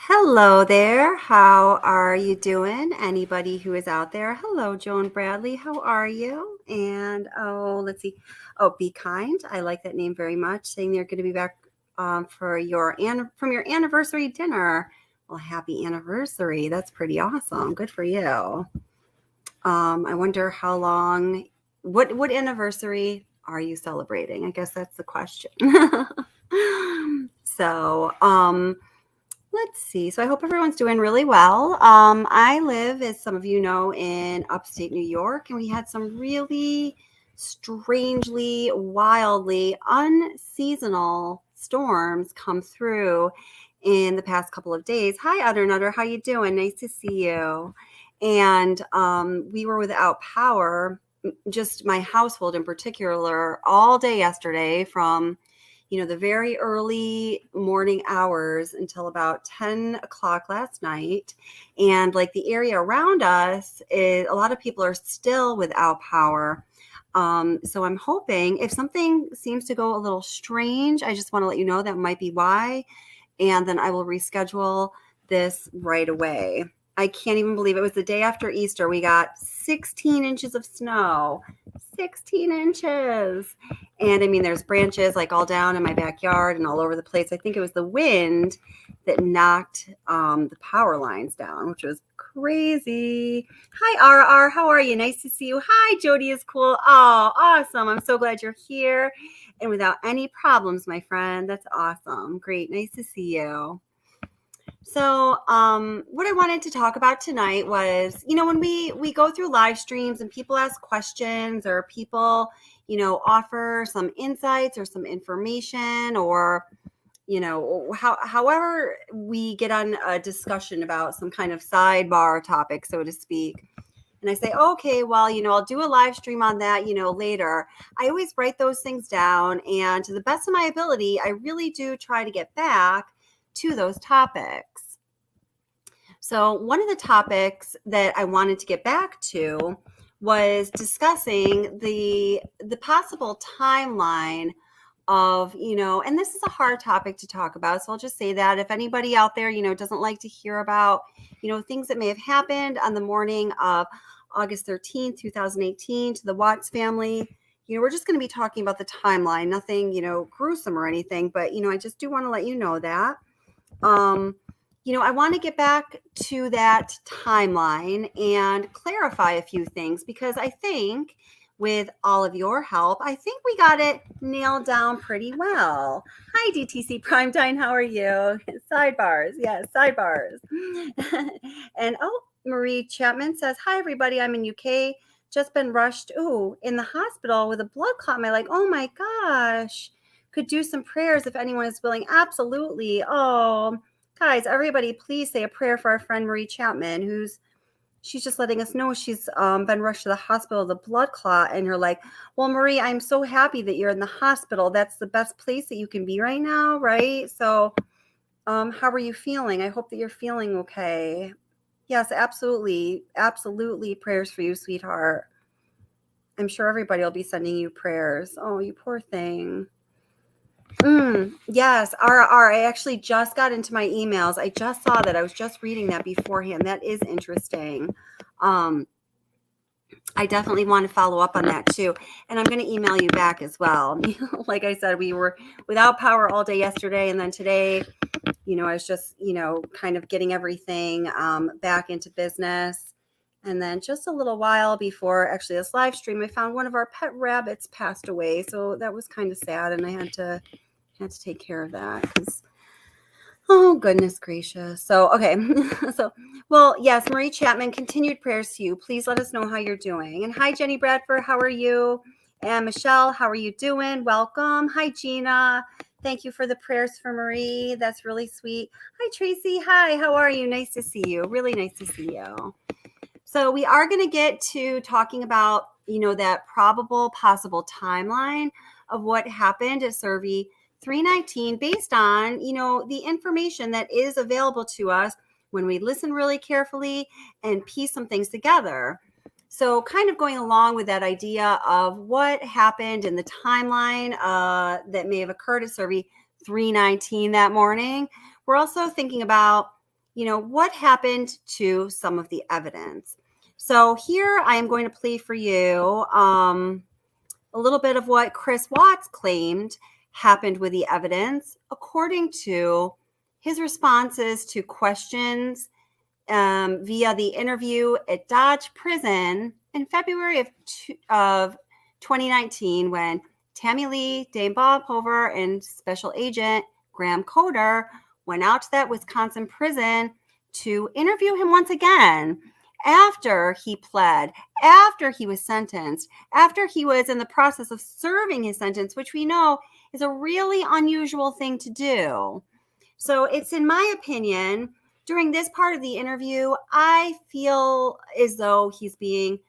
Hello there. How are you doing? Anybody who is out there? Hello, Joan Bradley. How are you? And let's see. Oh, Be Kind. I like that name very much. Saying they're going to be back for from your anniversary dinner. Well, happy anniversary. That's pretty awesome. Good for you. I wonder how long. What anniversary are you celebrating? I guess that's the question. so. Let's see. So I hope everyone's doing really well. I live, as some of you know, in upstate New York, and we had some really strangely, wildly unseasonal storms come through in the past couple of days. Hi, Utter Nutter. How you doing? Nice to see you. And we were without power, just my household in particular, all day yesterday from the very early morning hours until about 10 o'clock last night. And like the area around us, a lot of people are still without power. So I'm hoping if something seems to go a little strange, I just want to let you know that might be why. And then I will reschedule this right away. I can't even believe it was the day after Easter. We got 16 inches of snow. 16 inches. And I mean, there's branches like all down in my backyard and all over the place. I think it was the wind that knocked the power lines down, which was crazy. Hi, RR. How are you? Nice to see you. Hi, Jody is cool. Oh, awesome. I'm so glad you're here and without any problems, my friend. That's awesome. Great. Nice to see you. So what I wanted to talk about tonight was, when we go through live streams and people ask questions or people, offer some insights or some information or, however we get on a discussion about some kind of sidebar topic, so to speak. And I say, okay, well, I'll do a live stream on that, later. I always write those things down. And to the best of my ability, I really do try to get back to those topics. So one of the topics that I wanted to get back to was discussing the possible timeline of, and this is a hard topic to talk about. So I'll just say that if anybody out there, doesn't like to hear about, things that may have happened on the morning of August 13th, 2018 to the Watts family, we're just going to be talking about the timeline, nothing, gruesome or anything, but, I just do want to let you know that. I want to get back to that timeline and clarify a few things because I think with all of your help, I think we got it nailed down pretty well. Hi, DTC Primetime. How are you? Sidebars. Yes, sidebars. And Marie Chapman says, hi, everybody. I'm in UK. Just been rushed. In the hospital with a blood clot in my leg. Oh, my gosh. Could do some prayers if anyone is willing. Absolutely. Oh, guys, everybody, please say a prayer for our friend Marie Chapman, she's just letting us know she's been rushed to the hospital with a blood clot. And you're like, well, Marie, I'm so happy that you're in the hospital. That's the best place that you can be right now, right? So how are you feeling? I hope that you're feeling okay. Yes, absolutely. Absolutely. Prayers for you, sweetheart. I'm sure everybody will be sending you prayers. Oh, you poor thing. Yes, RR. I actually just got into my emails. I just saw that. I was just reading that beforehand. That is interesting. I definitely want to follow up on that too. And I'm going to email you back as well. Like I said, we were without power all day yesterday. And then today, I was just, kind of getting everything back into business. And then just a little while before actually this live stream, I found one of our pet rabbits passed away. So that was kind of sad. And I had to take care of that because, oh, goodness gracious. So, okay. Well, yes, Marie Chapman, continued prayers to you. Please let us know how you're doing. And hi, Jenny Bradford. How are you? And Michelle, how are you doing? Welcome. Hi, Gina. Thank you for the prayers for Marie. That's really sweet. Hi, Tracy. Hi, how are you? Nice to see you. Really nice to see you. So we are going to get to talking about, that possible timeline of what happened at Cervi 319 based on, the information that is available to us when we listen really carefully and piece some things together. So kind of going along with that idea of what happened in the timeline that may have occurred at Cervi 319 that morning, we're also thinking about, what happened to some of the evidence. So here I am going to play for you a little bit of what Chris Watts claimed happened with the evidence, according to his responses to questions via the interview at Dodge Prison in February of 2019, when Tammy Lee, Dame Bob Hover, and Special Agent Graham Coder went out to that Wisconsin prison to interview him once again after he pled, after he was sentenced, after he was in the process of serving his sentence, which we know is a really unusual thing to do. So it's, in my opinion, during this part of the interview, I feel as though he's being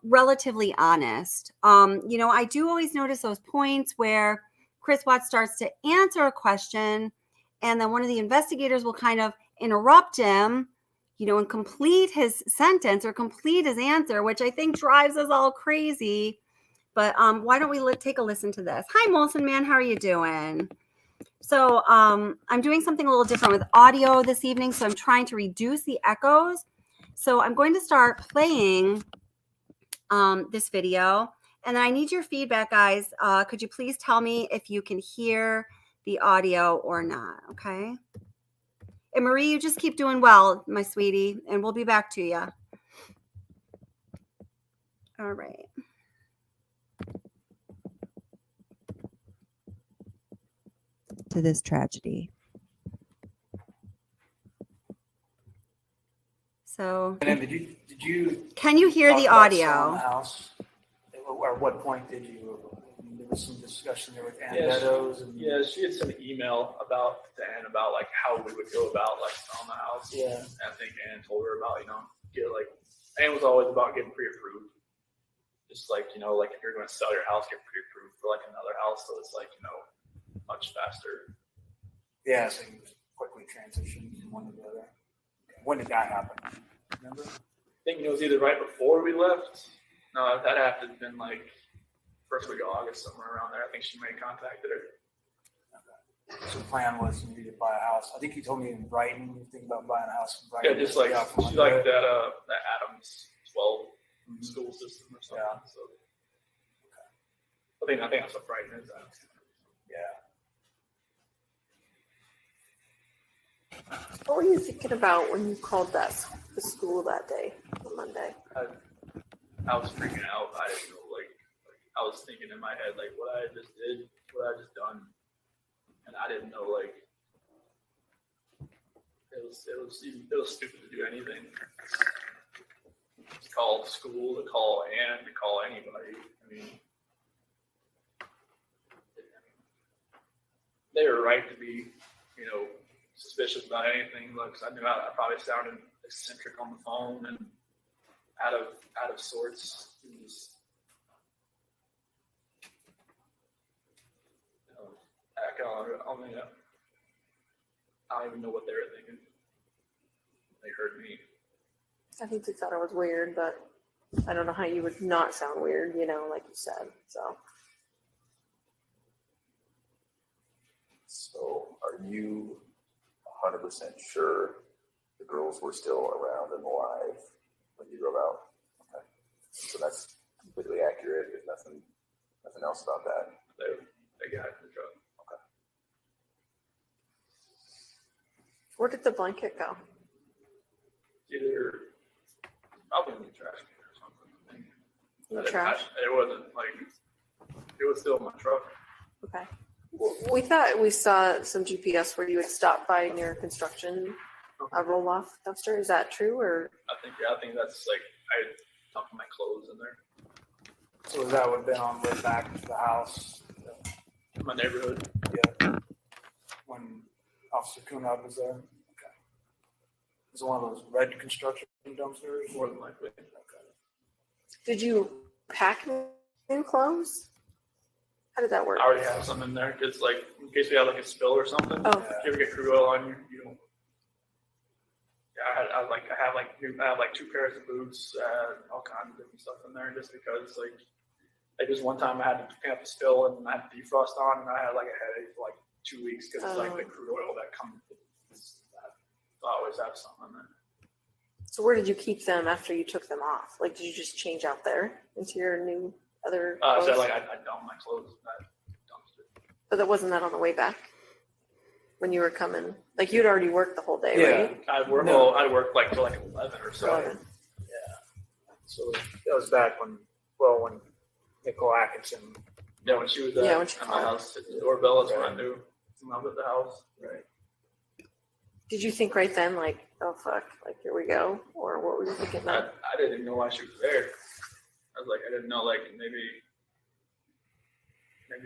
relatively honest. I do always notice those points where Chris Watts starts to answer a question, and then one of the investigators will kind of interrupt him, and complete his sentence or complete his answer, which I think drives us all crazy. But why don't we take a listen to this? Hi, Molson Man. How are you doing? So I'm doing something a little different with audio this evening, so I'm trying to reduce the echoes. So I'm going to start playing this video, and then I need your feedback, guys. Could you please tell me if you can hear the audio or not, okay? And Marie, you just keep doing well, my sweetie, and we'll be back to you. All right. To this tragedy. So, and then did you can you hear the audio? The house? Or at what point did you? There was some discussion there with Ann Meadows. She had sent an email to Ann about like how we would go about like selling the house. Yeah. And I think Ann told her about Ann was always about getting pre-approved. Just like like if you're going to sell your house, get pre-approved for like another house, so it's like much faster. Yeah, so you quickly transition from one to the other. When did that happen? Remember? I think it was either right before we left. No, that had to have been like first week of August, somewhere around there. I think she may have contacted her. Okay. So the plan was you to buy a house. I think you told me in Brighton, you think about buying a house in Brighton. Yeah, just like she liked that Adams 12 school system or something. Yeah. So okay. I think that's what Brighton is. Yeah. What were you thinking about when you called the school that day, on Monday? I was freaking out. I didn't know, I was thinking in my head, like, what I just did, what I just done. And I didn't know, it was stupid to do anything. To call school, to call Ann, to call anybody. I mean, they were right to be, suspicious about anything. Because I knew I probably sounded eccentric on the phone and out of sorts. It was, I don't even know what they were thinking. They heard me. I think they thought it was weird, but I don't know how you would not sound weird, like you said. So are you 100% sure the girls were still around and alive when you drove out? Okay. So that's completely accurate. There's nothing else about that. They got in the truck. Okay. Where did the blanket go? Either probably in the trash can or something. In the trash? It wasn't it was still in my truck. Okay. We thought we saw some GPS where you would stop by near construction, a roll-off dumpster. Is that true, or? I think that's I dumped my clothes in there. So that would have been on the way back to the house. In my neighborhood. Yeah. When Officer Kunab was there. Okay. Is it one of those red construction dumpsters? More than likely. Okay. Did you pack new clothes? How did that work? I already have some in there because, in case we have a spill or something. Oh. If you ever get crude oil on you don't. Yeah, I have 2 pairs of boots, all kinds of different stuff in there, just because just one time I had to pick up a spill and I had defrost on, and I had a headache for 2 weeks because it's the crude oil that comes. I thought it always have something in there. So where did you keep them after you took them off? Like, did you just change out there into your new other clothes? So like I dump my clothes in that dumpster. But that wasn't that on the way back? When you were coming, like you'd already worked the whole day, right? I'd work like till like 11 or so. 11. So that was back when Nicole Atkinson. Yeah, when she was Yeah, when she at my called. house, hitting the doorbell, that's when I knew someone was at the house. Right. Did you think right then, like, oh fuck, like here we go, or what were you thinking then? I didn't even know why she was there. I was like, I didn't know, like maybe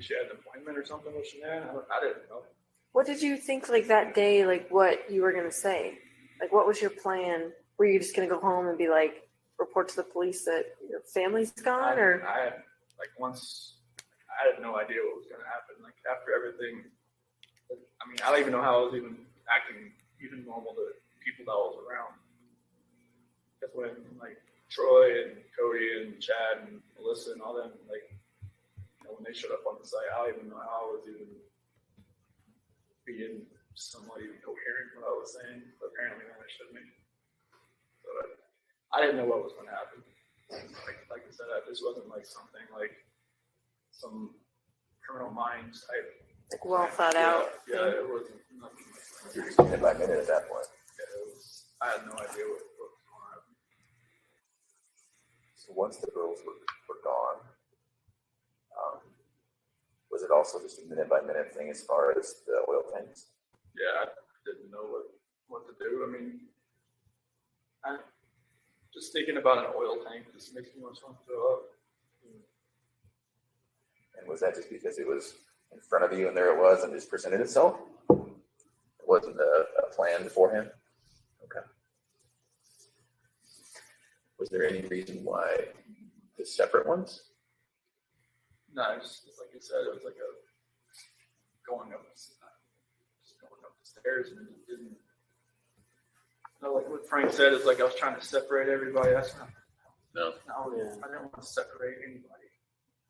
she had an appointment or something with Shanna. I didn't know. What did you think like that day, like what you were gonna say? Like what was your plan? Were you just gonna go home and be like, report to the police that your family's gone, or? I had I had no idea what was gonna happen. Like after everything, I mean, I don't even know how I was even acting even normal to people that I was around. Because when like Troy and Cody and Chad and Melissa and all them, like, you know, when they showed up on the site, I don't even know how I was even being somewhat even coherent what I was saying. But apparently, I should be. So I didn't know what was going to happen. Like I said, this wasn't like something like some Criminal Minds type. Like well thought out. Yeah, it wasn't nothing like that. You're just minute by minute at that point. Yeah, I had no idea what was going to happen. So once the girls were gone, was it also just a minute by minute thing as far as the oil tanks? Yeah, I didn't know what to do. I mean, just thinking about an oil tank just makes me want to throw up. And was that just because it was in front of you and there it was and just presented itself? It wasn't a plan beforehand? Okay. Was there any reason why the separate ones? No, it's like you said, it was like going up the stairs, and it didn't. No, like what Frank said, it's like I was trying to separate everybody. That's not. No. I didn't want to separate anybody.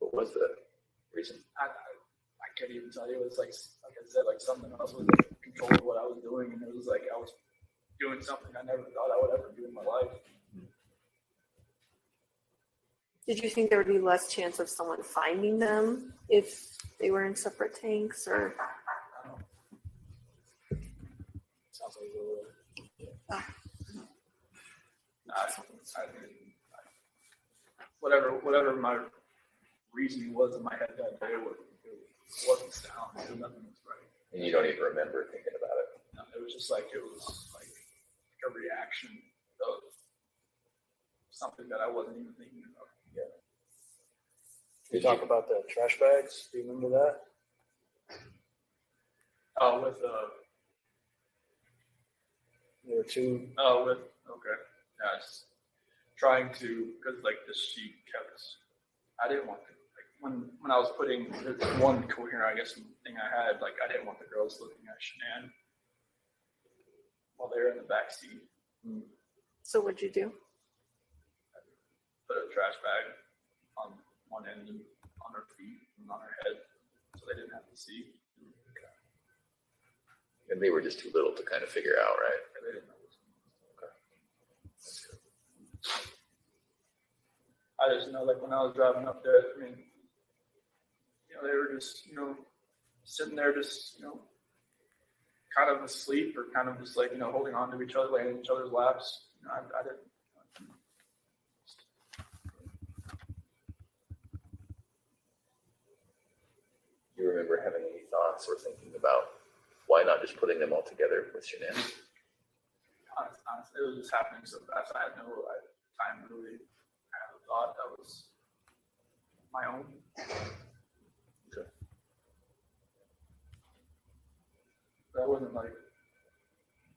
What was the reason? I can't even tell you. It was like I said, like something else was like controlling what I was doing, and it was like I was doing something I never thought I would ever do in my life. Did you think there would be less chance of someone finding them if they were in separate tanks, or? Sounds like a little. Whatever my reasoning was in my head that day, it wasn't sound. Nothing was right. And you don't even remember thinking about it. No, it was just like a reaction of something that I wasn't even thinking about. Yeah. Can you talk about the trash bags? Do you remember that? There were two. Okay. Yeah, it's trying to, because like the sheet kept, I didn't want to, like when I was putting the one coherent, I guess, thing I had, like I didn't want the girls looking at Shanann while they were in the back seat. So what'd you do? Put a trash bag on one end and on her feet and on her head, so they didn't have to see. And they were just too little to kind of figure out, right? They didn't know. I just know, like when I was driving up there, I mean, you know, they were just, you know, sitting there, just, you know, kind of asleep or kind of just like, you know, holding on to each other, laying in each other's laps. You know, I didn't. You remember having any thoughts or thinking about why not just putting them all together with Shanann? Honestly, it was just happening so fast. I had no time to really have a thought that was my own. Okay. But I wasn't like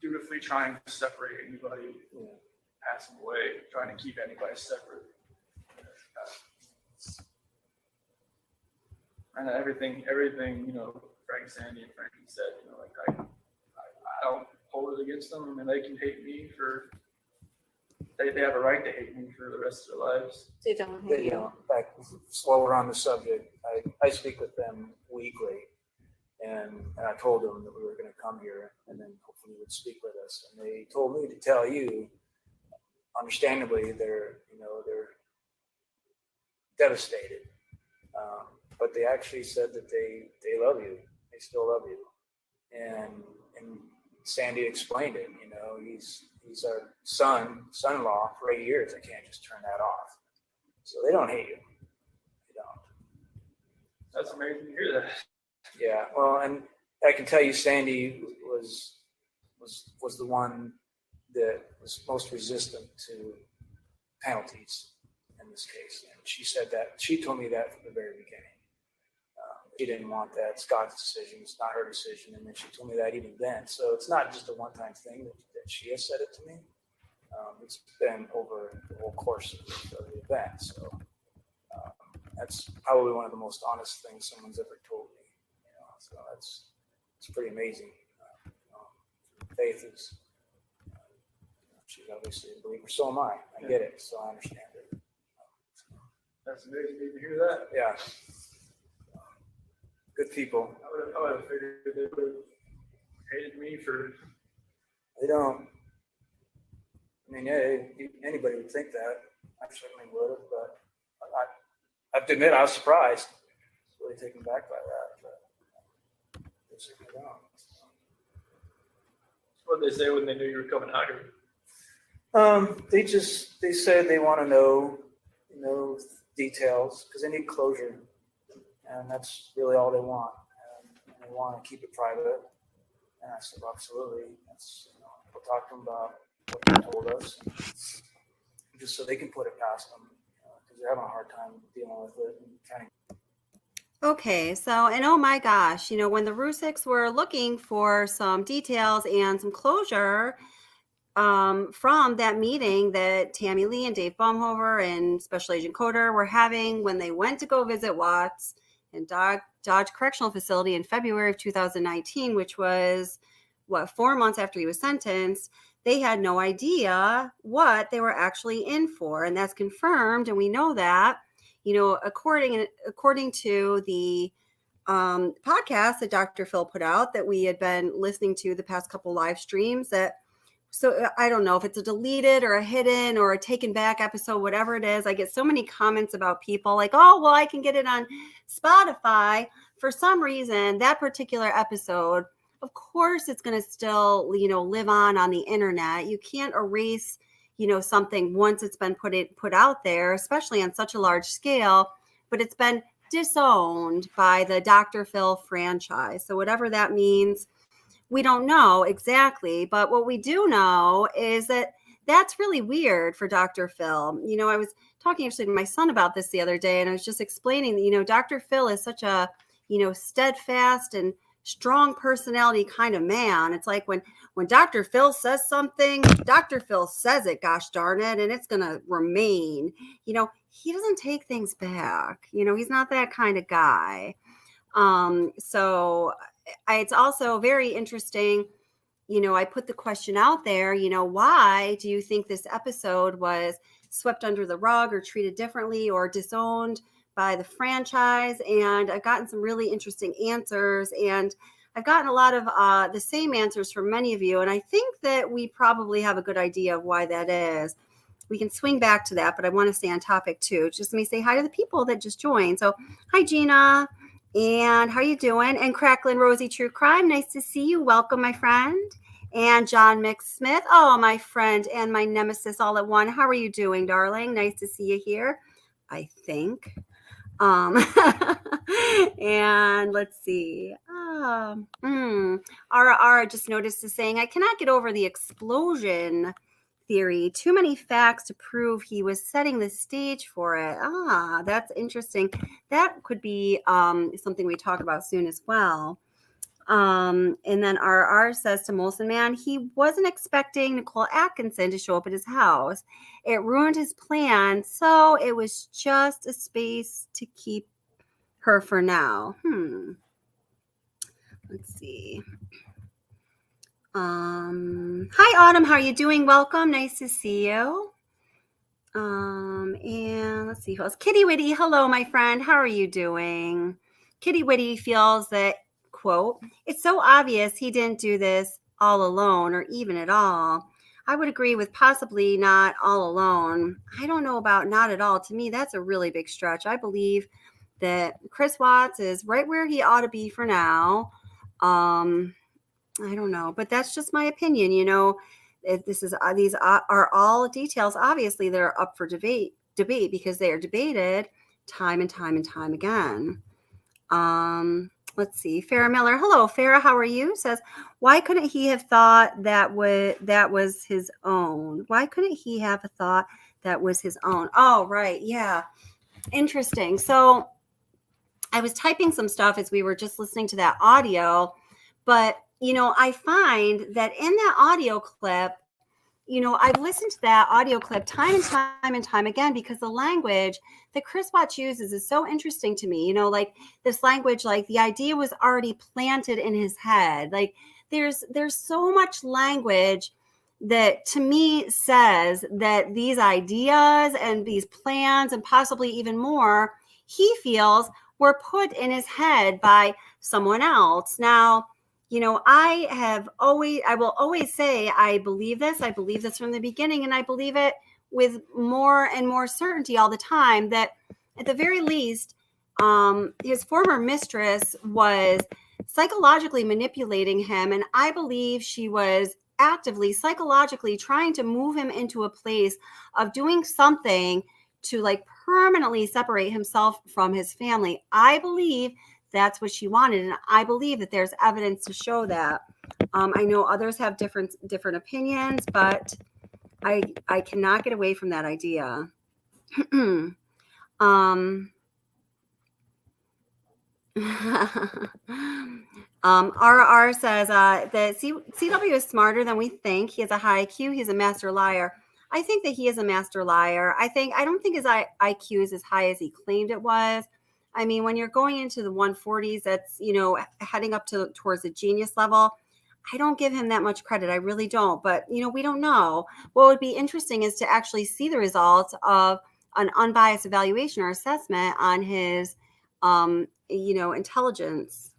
dutifully trying to separate anybody passing away, trying to keep anybody separate. And everything, you know, Frank, Sandy, and Frankie said, you know, like I don't hold it against them. I mean, they can hate me for. They have a right to hate me for the rest of their lives. They don't hate But, you. in fact, while we're on the subject, I speak with them weekly, and I told them that we were going to come here, and then hopefully would speak with this, and they told me to tell you. Understandably, they're devastated, but they actually said that they love you. They still love you, and Sandy explained it. He's our son-in-law for 8 years. I can't just turn that off. So they don't hate you. They don't. That's amazing to hear that. Yeah. Well, and I can tell you, Sandy was the one that was most resistant to penalties in this case, and she told me that from the very beginning. She didn't want that. It's God's decision. It's not her decision. And then she told me that even then. So it's not just a one-time thing that she has said it to me. It's been over the whole course of the event. So that's probably one of the most honest things someone's ever told me. So it's pretty amazing. Faith is, she's obviously a believer. So am I. I get it. So I understand it. That's amazing to hear that. Yeah. Good people. I would have figured they would have hated me for. They don't. I mean, yeah, anybody would think that. I certainly would have, but I have to admit I was surprised. I was really taken back by that, but they certainly don't. What did they say when they knew you were coming out here? They said they want to know, details because they need closure, and that's really all they want. And they want to keep it private. And I said, absolutely. That's we'll talk to them about what they told us, just so they can put it past them because they're having a hard time dealing with it and kind of. Okay, so, and oh my gosh, when the Rusiks were looking for some details and some closure from that meeting that Tammy Lee and Dave Baumhover and Special Agent Coder were having when they went to go visit Watts and Dodge Correctional Facility in February of 2019, which was, 4 months after he was sentenced, they had no idea what they were actually in for. And that's confirmed, and we know that. According to the podcast that Dr. Phil put out that we had been listening to the past couple live streams, so I don't know if it's a deleted or a hidden or a taken back episode, whatever it is. I get so many comments about people like, oh, well, I can get it on Spotify. For some reason, that particular episode, of course, it's going to still, live on the internet. You can't erase something once it's been put out there, especially on such a large scale, but it's been disowned by the Dr. Phil franchise. So whatever that means, we don't know exactly, but what we do know is that that's really weird for Dr. Phil. I was talking actually to my son about this the other day, and I was just explaining that, Dr. Phil is such a, steadfast and strong personality kind of man. It's like when Dr. Phil says something, Dr. Phil says it, gosh darn it, and it's going to remain. He doesn't take things back. He's not that kind of guy. So it's also very interesting. I put the question out there, why do you think this episode was swept under the rug or treated differently or disowned by the franchise? And I've gotten some really interesting answers, and I've gotten a lot of the same answers from many of you. And I think that we probably have a good idea of why that is. We can swing back to that, but I want to stay on topic too. Just let me say hi to the people that just joined. So hi, Gina. And how you doing? And Cracklin' Rosie True Crime, nice to see you. Welcome, my friend. And John Smith, oh, my friend and my nemesis all at one. How are you doing, darling? Nice to see you here, I think. And let's see. RR just noticed is saying, I cannot get over the explosion theory. Too many facts to prove he was setting the stage for it. That's interesting. That could be something we talk about soon as well. And then RR says to Molson Man, he wasn't expecting Nicole Atkinson to show up at his house. It ruined his plan, so it was just a space to keep her for now. Let's see. Hi, Autumn. How are you doing? Welcome. Nice to see you. And let's see who else. Kitty Witty. Hello, my friend. How are you doing? Kitty Witty feels that, quote, it's so obvious he didn't do this all alone or even at all. I would agree with possibly not all alone. I don't know about not at all. To me, that's a really big stretch. I believe that Chris Watts is right where he ought to be for now. I don't know, but that's just my opinion. If this is these are all details, obviously, that are up for debate because they are debated time and time and time again. Let's see. Farrah Miller. Hello, Farrah. How are you? Says, why couldn't he have thought that was his own? Why couldn't he have a thought that was his own? Oh, right. Yeah. Interesting. So I was typing some stuff as we were just listening to that audio, but I find that in that audio clip, I've listened to that audio clip time and time and time again because the language that Chris Watts uses is so interesting to me. Like this language, like the idea was already planted in his head. Like there's so much language that to me says that these ideas and these plans and possibly even more, he feels were put in his head by someone else. Now, I will always say, I believe this from the beginning, and I believe it with more and more certainty all the time that at the very least, his former mistress was psychologically manipulating him. And I believe she was actively, psychologically trying to move him into a place of doing something to like permanently separate himself from his family. I believe that's what she wanted, and I believe that there's evidence to show that. I know others have different opinions, but I cannot get away from that idea. RR says that CW is smarter than we think. He has a high IQ. He's a master liar. I think that he is a master liar. I don't think his IQ is as high as he claimed it was. I mean, when you're going into the 140s, that's, heading up towards the genius level. I don't give him that much credit. I really don't. But, we don't know. What would be interesting is to actually see the results of an unbiased evaluation or assessment on his, intelligence.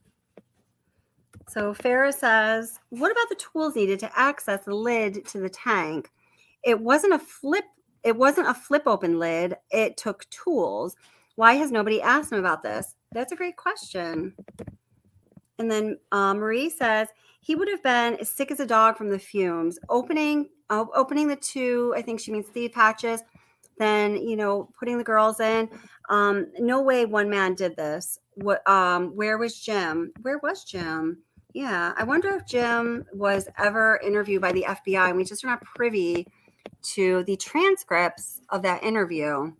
So Farrah says, what about the tools needed to access the lid to the tank? It wasn't a flip open lid. It took tools. Why has nobody asked him about this? That's a great question. And then Marie says he would have been as sick as a dog from the fumes. Opening the two, I think she means thief hatches, then putting the girls in. No way one man did this. Where was Jim? Yeah, I wonder if Jim was ever interviewed by the FBI, and we just are not privy to the transcripts of that interview.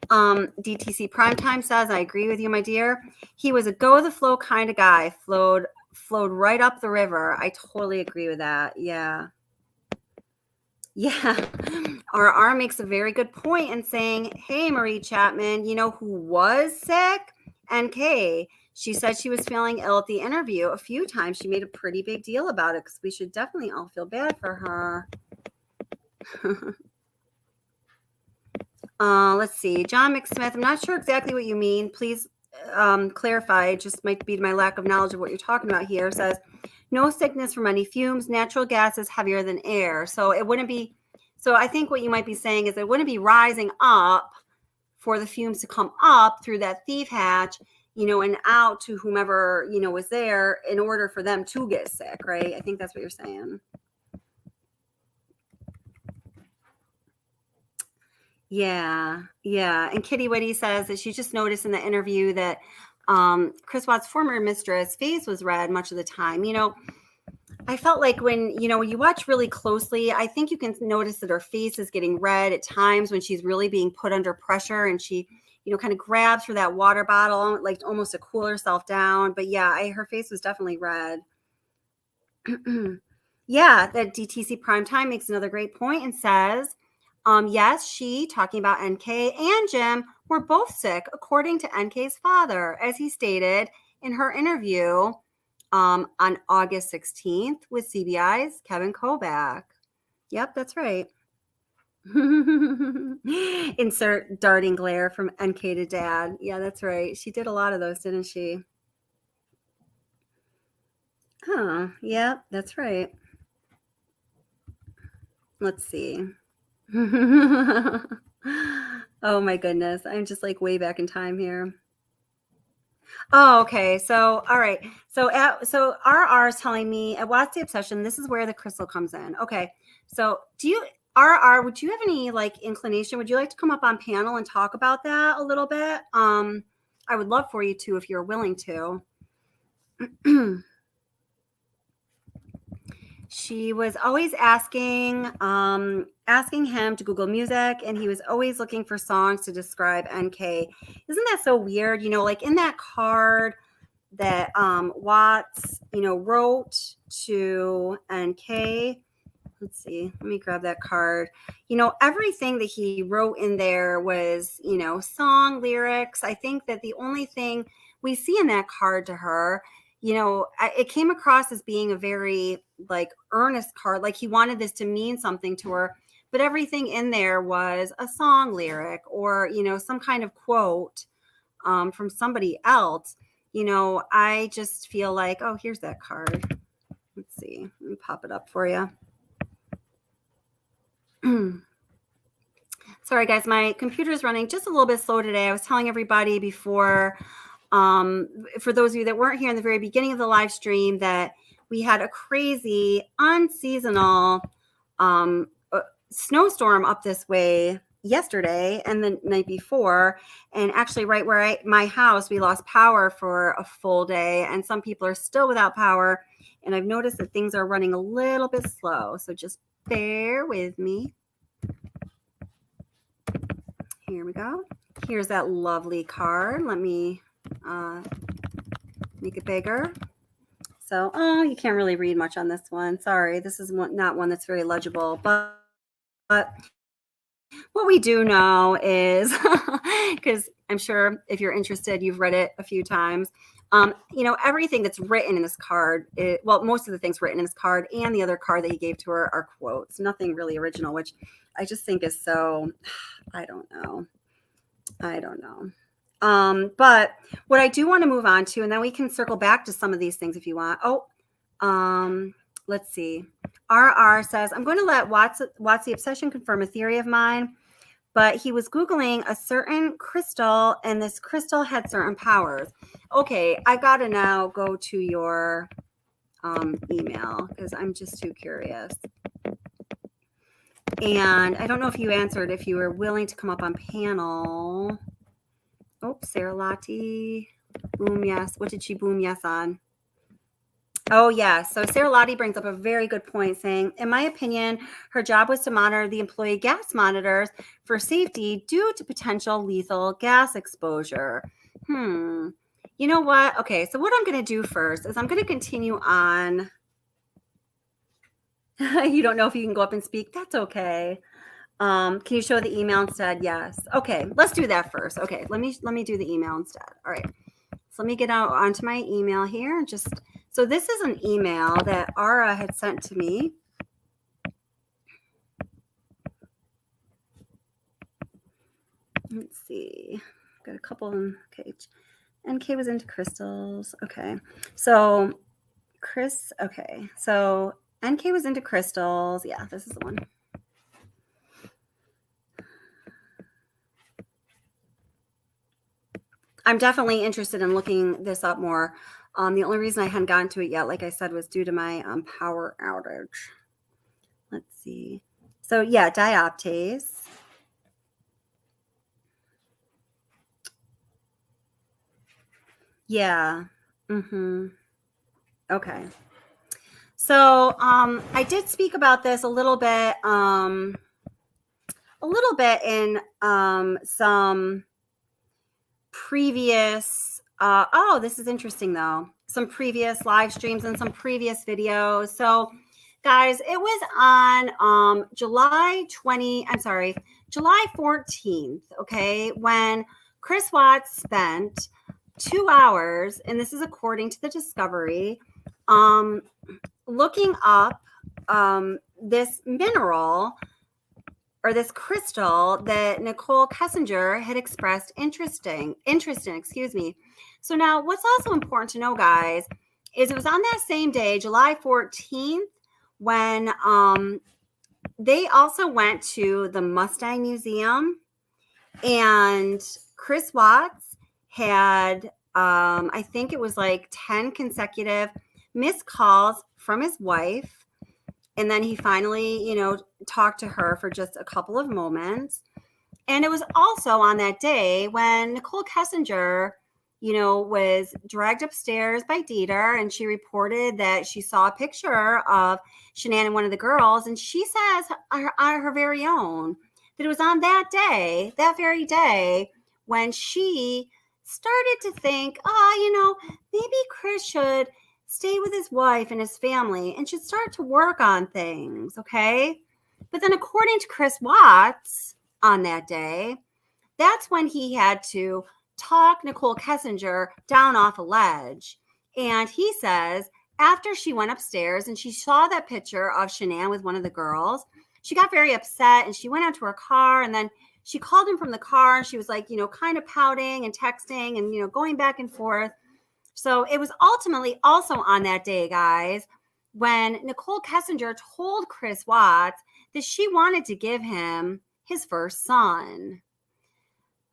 DTC Primetime says, I agree with you, my dear. He was a go with the flow kind of guy. Flowed right up the river. I totally agree with that. Yeah. RR makes a very good point in saying, hey, Marie Chapman, who was sick? NK. She said she was feeling ill at the interview a few times. She made a pretty big deal about it because we should definitely all feel bad for her. Let's see. John McSmith, I'm not sure exactly what you mean. Please clarify. It just might be my lack of knowledge of what you're talking about here. It says, no sickness from any fumes. Natural gas is heavier than air. So it wouldn't be. So I think what you might be saying is it wouldn't be rising up for the fumes to come up through that thief hatch, and out to whomever, was there in order for them to get sick, right? I think that's what you're saying. Yeah. And Kitty Whitty says that she just noticed in the interview that Chris Watts' former mistress' face was red much of the time. I felt like when you watch really closely, I think you can notice that her face is getting red at times when she's really being put under pressure, and she, kind of grabs for that water bottle, like almost to cool herself down. But yeah, her face was definitely red. Yeah, that DTC Primetime makes another great point and says, yes, she, talking about NK and Jim, were both sick, according to NK's father, as he stated in her interview on August 16th with CBI's Kevin Kobach. Yep, that's right. Insert darting glare from NK to dad. Yeah, that's right. She did a lot of those, didn't she? Oh, yeah, that's right. Let's see. Oh my goodness. I'm just like way back in time here. Oh, okay. So, all right. So RR is telling me at What's the Obsession, this is where the crystal comes in. Okay. So do you, RR, would you have any like inclination? Would you like to come up on panel and talk about that a little bit? I would love for you to, if you're willing to. She was always asking him to Google music, and he was always looking for songs to describe NK. Isn't that so weird? You know, like in that card that Watts, you know, wrote to NK. Let's see, let me grab that card. You know, everything that he wrote in there was, you know, song lyrics. I think that the only thing we see in that card to her, you know, it came across as being a very like earnest card, like he wanted this to mean something to her, but everything in there was a song lyric or, you know, some kind of quote from somebody else. You know, I just feel like, oh, here's that card. Let's see, let me pop it up for you. Sorry, guys, my computer's running just a little bit slow today. I was telling everybody before, for those of you that weren't here in the very beginning of the live stream, that we had a crazy unseasonal snowstorm up this way yesterday and the night before. And actually right where my house, we lost power for a full day, and some people are still without power. And I've noticed that things are running a little bit slow. So just bear with me. Here we go. Here's that lovely card. Let me make it bigger. So, oh, you can't really read much on this one. Sorry, this is not one that's very legible. But what we do know is, because I'm sure if you're interested, you've read it a few times. You know, everything that's written in this card, well, most of the things written in this card and the other card that he gave to her are quotes. Nothing really original, which I just think is so, I don't know. But what I do want to move on to, and then we can circle back to some of these things if you want. Let's see. RR says, I'm going to let Watts the Obsession confirm a theory of mine, but he was Googling a certain crystal, and this crystal had certain powers. Okay, I got to now go to your email because I'm just too curious. And I don't know if you answered, if you were willing to come up on panel. Oh, Sarah Lottie. Boom, yes. What did she boom yes on? Oh, yeah. So Sarah Lottie brings up a very good point, saying, in my opinion, her job was to monitor the employee gas monitors for safety due to potential lethal gas exposure. You know what? Okay, so what I'm going to do first is I'm going to continue on. You don't know if you can go up and speak? That's okay. Can you show the email instead? Yes. Okay, let's do that first. Okay, let me do the email instead. All right. So let me get out onto my email here. So this is an email that Ara had sent to me. Let's see. Got a couple of them. Okay. NK was into crystals. Okay. So So NK was into crystals. Yeah, this is the one. I'm definitely interested in looking this up more. The only reason I hadn't gotten to it yet, like I said, was due to my power outage. Let's see. So yeah, dioptase. Yeah. Okay. So I did speak about this a little bit in some previous this is interesting though, some previous live streams and some previous videos. So guys, it was on July 14th, okay, when Chris Watts spent 2 hours, and this is according to the Discovery, looking up this mineral or this crystal that Nicole Kessinger had expressed interest in. So now what's also important to know, guys, is it was on that same day, July 14th, when they also went to the Mustang Museum, and Chris Watts had, I think it was like 10 consecutive missed calls from his wife. And then he finally, talked to her for just a couple of moments. And it was also on that day when Nicole Kessinger, was dragged upstairs by Dieter, and she reported that she saw a picture of Shanann and one of the girls. And she says, on her very own, that it was on that day, that very day, when she started to think, maybe Chris should stay with his wife and his family and should start to work on things, okay? But then according to Chris Watts, on that day, that's when he had to talk Nicole Kessinger down off a ledge. And he says, after she went upstairs and she saw that picture of Shanann with one of the girls, she got very upset and she went out to her car, and then she called him from the car, and she was like, kind of pouting and texting and, going back and forth. So it was ultimately also on that day, guys, when Nicole Kessinger told Chris Watts that she wanted to give him his first son.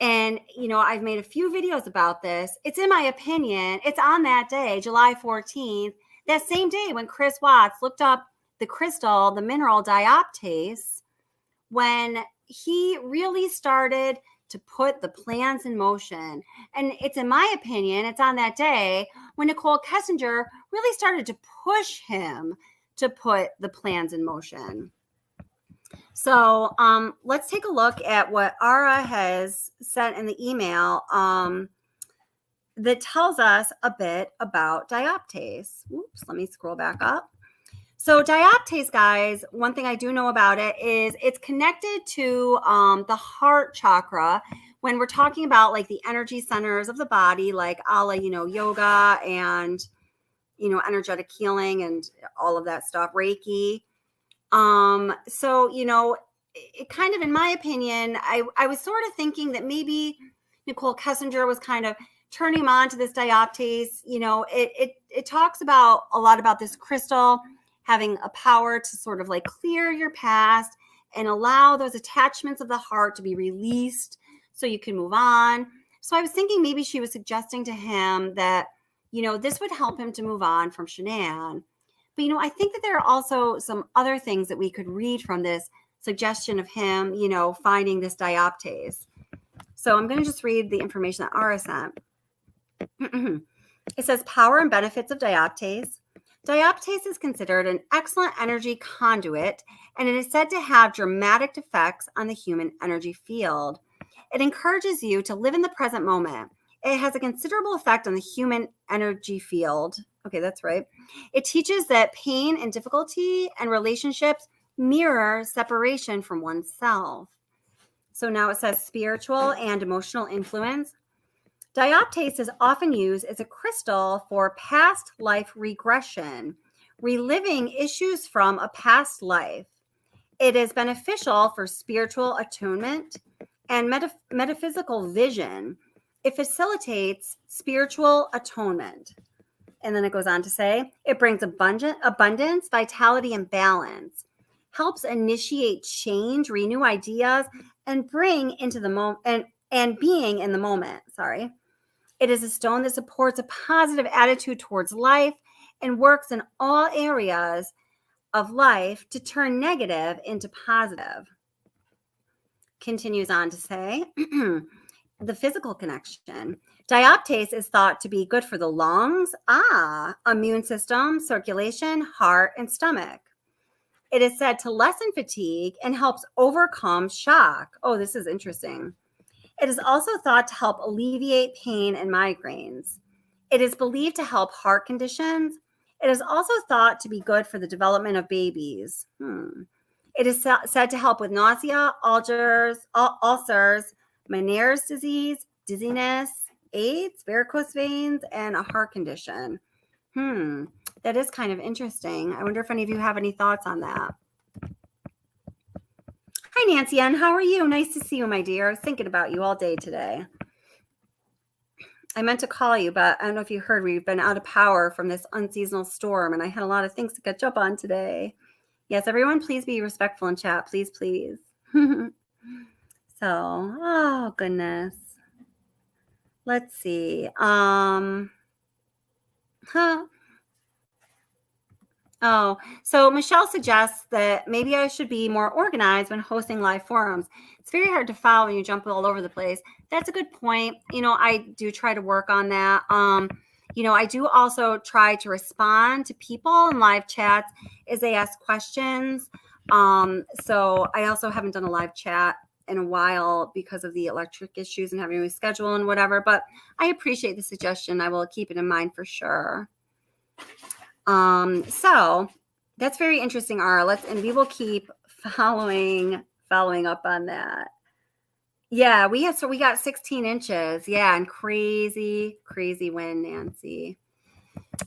And, I've made a few videos about this. It's in my opinion, it's on that day, July 14th, that same day when Chris Watts looked up the crystal, the mineral dioptase, when he really started to put the plans in motion. And it's, in my opinion, it's on that day when Nicole Kessinger really started to push him to put the plans in motion. So let's take a look at what Ara has sent in the email that tells us a bit about dioptase. Oops, let me scroll back up. So dioptase, guys, one thing I do know about it is it's connected to the heart chakra when we're talking about like the energy centers of the body, like a la, yoga and, energetic healing and all of that stuff, Reiki. So, it kind of, in my opinion, I was sort of thinking that maybe Nicole Kessinger was kind of turning him on to this dioptase. It talks about a lot about this crystal having a power to sort of like clear your past and allow those attachments of the heart to be released so you can move on. So I was thinking maybe she was suggesting to him that, this would help him to move on from Shanann. But, I think that there are also some other things that we could read from this suggestion of him, finding this dioptase. So I'm going to just read the information that Ara sent. It says, power and benefits of dioptase. Dioptase is considered an excellent energy conduit, and it is said to have dramatic effects on the human energy field. It encourages you to live in the present moment. It has a considerable effect on the human energy field. Okay, that's right. It teaches that pain and difficulty and relationships mirror separation from oneself. So now it says spiritual and emotional influence. Dioptase is often used as a crystal for past life regression, reliving issues from a past life. It is beneficial for spiritual attunement and metaphysical vision. It facilitates spiritual atonement. And then it goes on to say, it brings abundance, vitality, and balance, helps initiate change, renew ideas, and bring into the moment and being in the moment. Sorry. It is a stone that supports a positive attitude towards life and works in all areas of life to turn negative into positive. Continues on to say, the physical connection. Dioptase is thought to be good for the lungs, immune system, circulation, heart, and stomach. It is said to lessen fatigue and helps overcome shock. Oh, this is interesting. It is also thought to help alleviate pain and migraines. It is believed to help heart conditions. It is also thought to be good for the development of babies. It is said to help with nausea, ulcers, Meniere's disease, dizziness, AIDS, varicose veins, and a heart condition. That is kind of interesting. I wonder if any of you have any thoughts on that. Hi, Nancy Ann. How are you? Nice to see you, my dear. I was thinking about you all day today. I meant to call you, but I don't know if you heard, we've been out of power from this unseasonal storm, and I had a lot of things to catch up on today. Yes, everyone, please be respectful in chat. Please, please. So, oh, goodness. Let's see. Oh, so Michelle suggests that maybe I should be more organized when hosting live forums. It's very hard to follow when you jump all over the place. That's a good point. I do try to work on that. I do also try to respond to people in live chats as they ask questions. So I also haven't done a live chat in a while because of the electric issues and having to reschedule and whatever, but I appreciate the suggestion. I will keep it in mind for sure. So that's very interesting, Ara. And we will keep following up on that. Yeah, we got 16 inches. Yeah, and crazy wind, Nancy.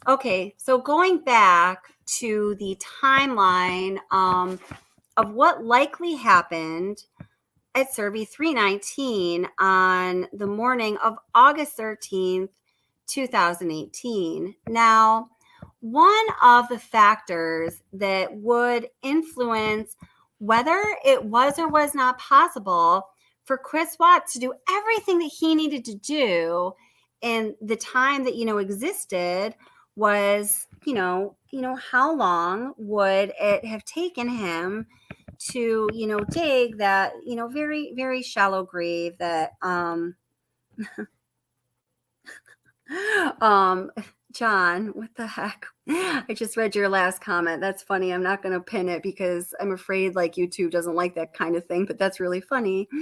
Okay, so going back to the timeline of what likely happened at Cervi 319 on the morning of August 13th, 2018. Now, one of the factors that would influence whether it was or was not possible for Chris Watts to do everything that he needed to do in the time that existed was how long would it have taken him to dig that very, very shallow grave that John, what the heck? I just read your last comment. That's funny. I'm not going to pin it because I'm afraid YouTube doesn't like that kind of thing, but that's really funny. Is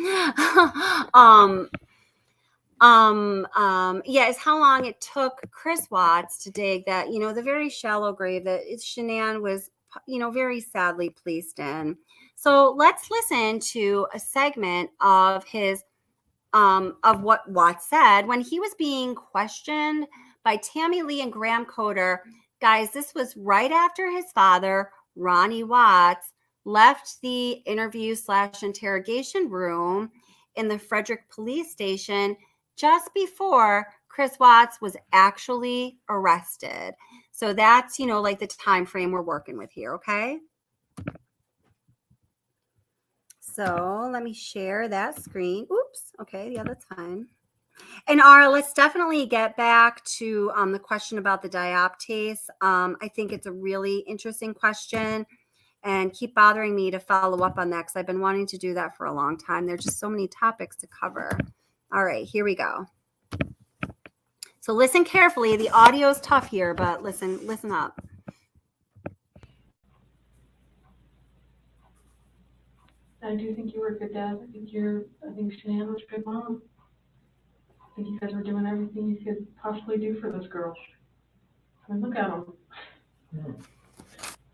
how long it took Chris Watts to dig that, the very shallow grave that Shanann was, very sadly placed in. So let's listen to a segment of of what Watts said when he was being questioned by Tammy Lee and Graham Coder. Guys, this was right after his father, Ronnie Watts, left the interview/interrogation room in the Frederick police station just before Chris Watts was actually arrested. So that's, the time frame we're working with here, okay? So let me share that screen. Oops. Okay. Yeah, that's fine. And Ara, let's definitely get back to the question about the dioptase. I think it's a really interesting question, and keep bothering me to follow up on that because I've been wanting to do that for a long time. There's just so many topics to cover. All right, here we go. So listen carefully. The audio is tough here, but listen up. I do think you were a good dad. I think Shanann was a good mom. I think you guys were doing everything you could possibly do for those girls. I mean, look at them.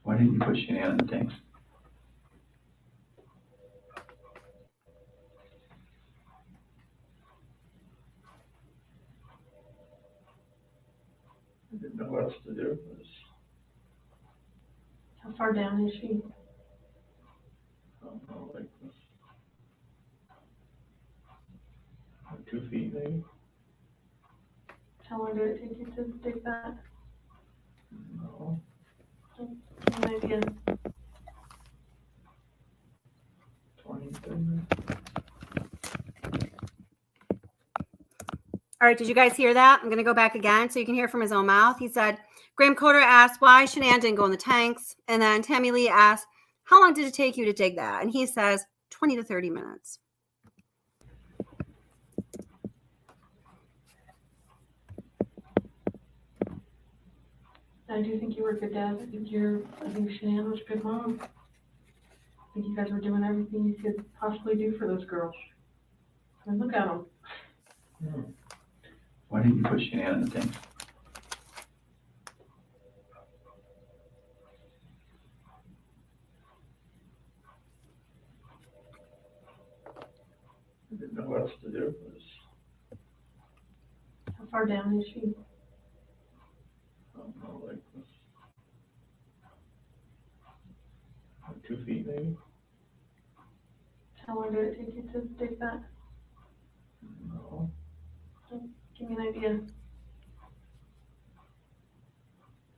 Why didn't you put Shanann in the tanks? I didn't know what else to do. How far down is she? I don't know, like 2 feet maybe? How long did it take you to dig that? No. Maybe in 20, 30 minutes. All right, did you guys hear that? I'm going to go back again so you can hear from his own mouth. He said, Graham Coder asked why Shanann didn't go in the tanks. And then Tammy Lee asked, how long did it take you to dig that? And he says, 20 to 30 minutes. I do think you were a good dad. I think Shanann was a good mom. I think you guys were doing everything you could possibly do for those girls. I mean, look at them. Why didn't you put Shanann in the tanks? I didn't know what else to do. How far down is she? I don't know, like 2 feet maybe? How long did it take you to dig that? No. Give me an idea.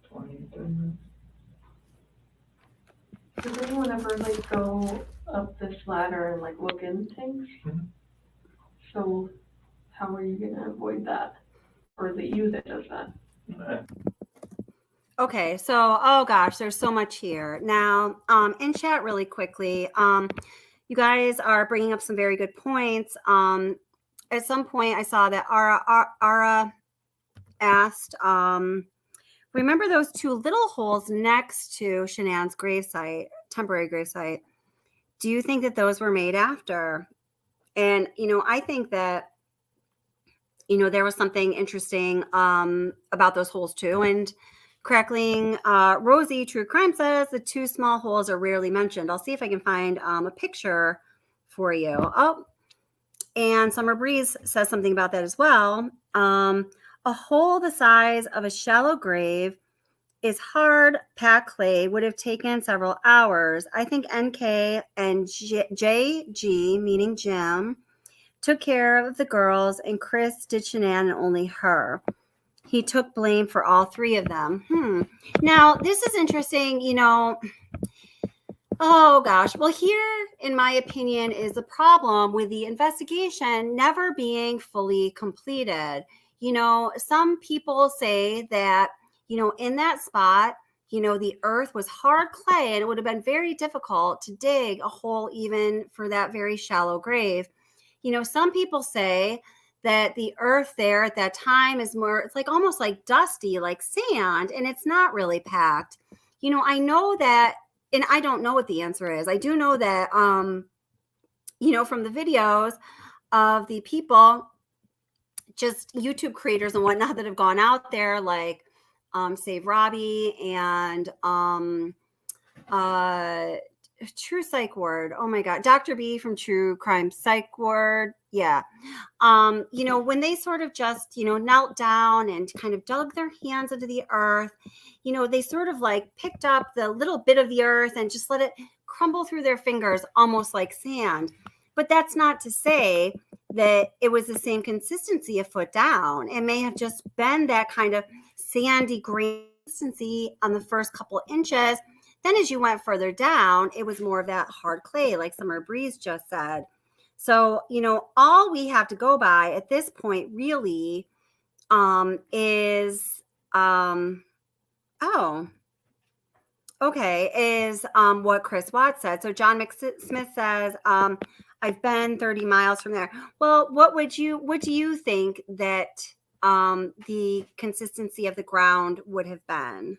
20, 30 minutes. Does anyone ever like go up this ladder and like look in things? Mhm. So how are you gonna avoid that? Or is it you that does that? Uh, Okay, so oh gosh, there's so much here. Now, in chat really quickly, you guys are bringing up some very good points. At some point, I saw that Ara asked, remember those two little holes next to Shanann's gravesite, temporary gravesite? Do you think that those were made after? And I think that there was something interesting about those holes too. And Crackling Rosie True Crime says the two small holes are rarely mentioned. I'll see if I can find a picture for you. Oh, and Summer Breeze says something about that as well. A hole the size of a shallow grave is hard packed clay, would have taken several hours. I think NK and JG, meaning Jim, took care of the girls, and Chris did Shanann and only her. He took blame for all three of them. Now, this is interesting, Oh gosh. Well, here, in my opinion, is the problem with the investigation never being fully completed. Some people say that, in that spot, the earth was hard clay and it would have been very difficult to dig a hole even for that very shallow grave. Some people say that the earth there at that time is more, it's like almost like dusty, like sand, and it's not really packed. I know that, and I don't know what the answer is. I do know that, from the videos of the people, just YouTube creators and whatnot that have gone out there, like Save Robbie and True Psych Ward. Oh my God. Dr. B from True Crime Psych Ward. Yeah. When they sort of just, knelt down and kind of dug their hands into the earth, they sort of like picked up the little bit of the earth and just let it crumble through their fingers, almost like sand. But that's not to say that it was the same consistency a foot down. It may have just been that kind of sandy grain consistency on the first couple inches. Then as you went further down, it was more of that hard clay, like Summer Breeze just said. So, all we have to go by at this point really is, what Chris Watts said. So John Smith says, I've been 30 miles from there. Well, what do you think that the consistency of the ground would have been?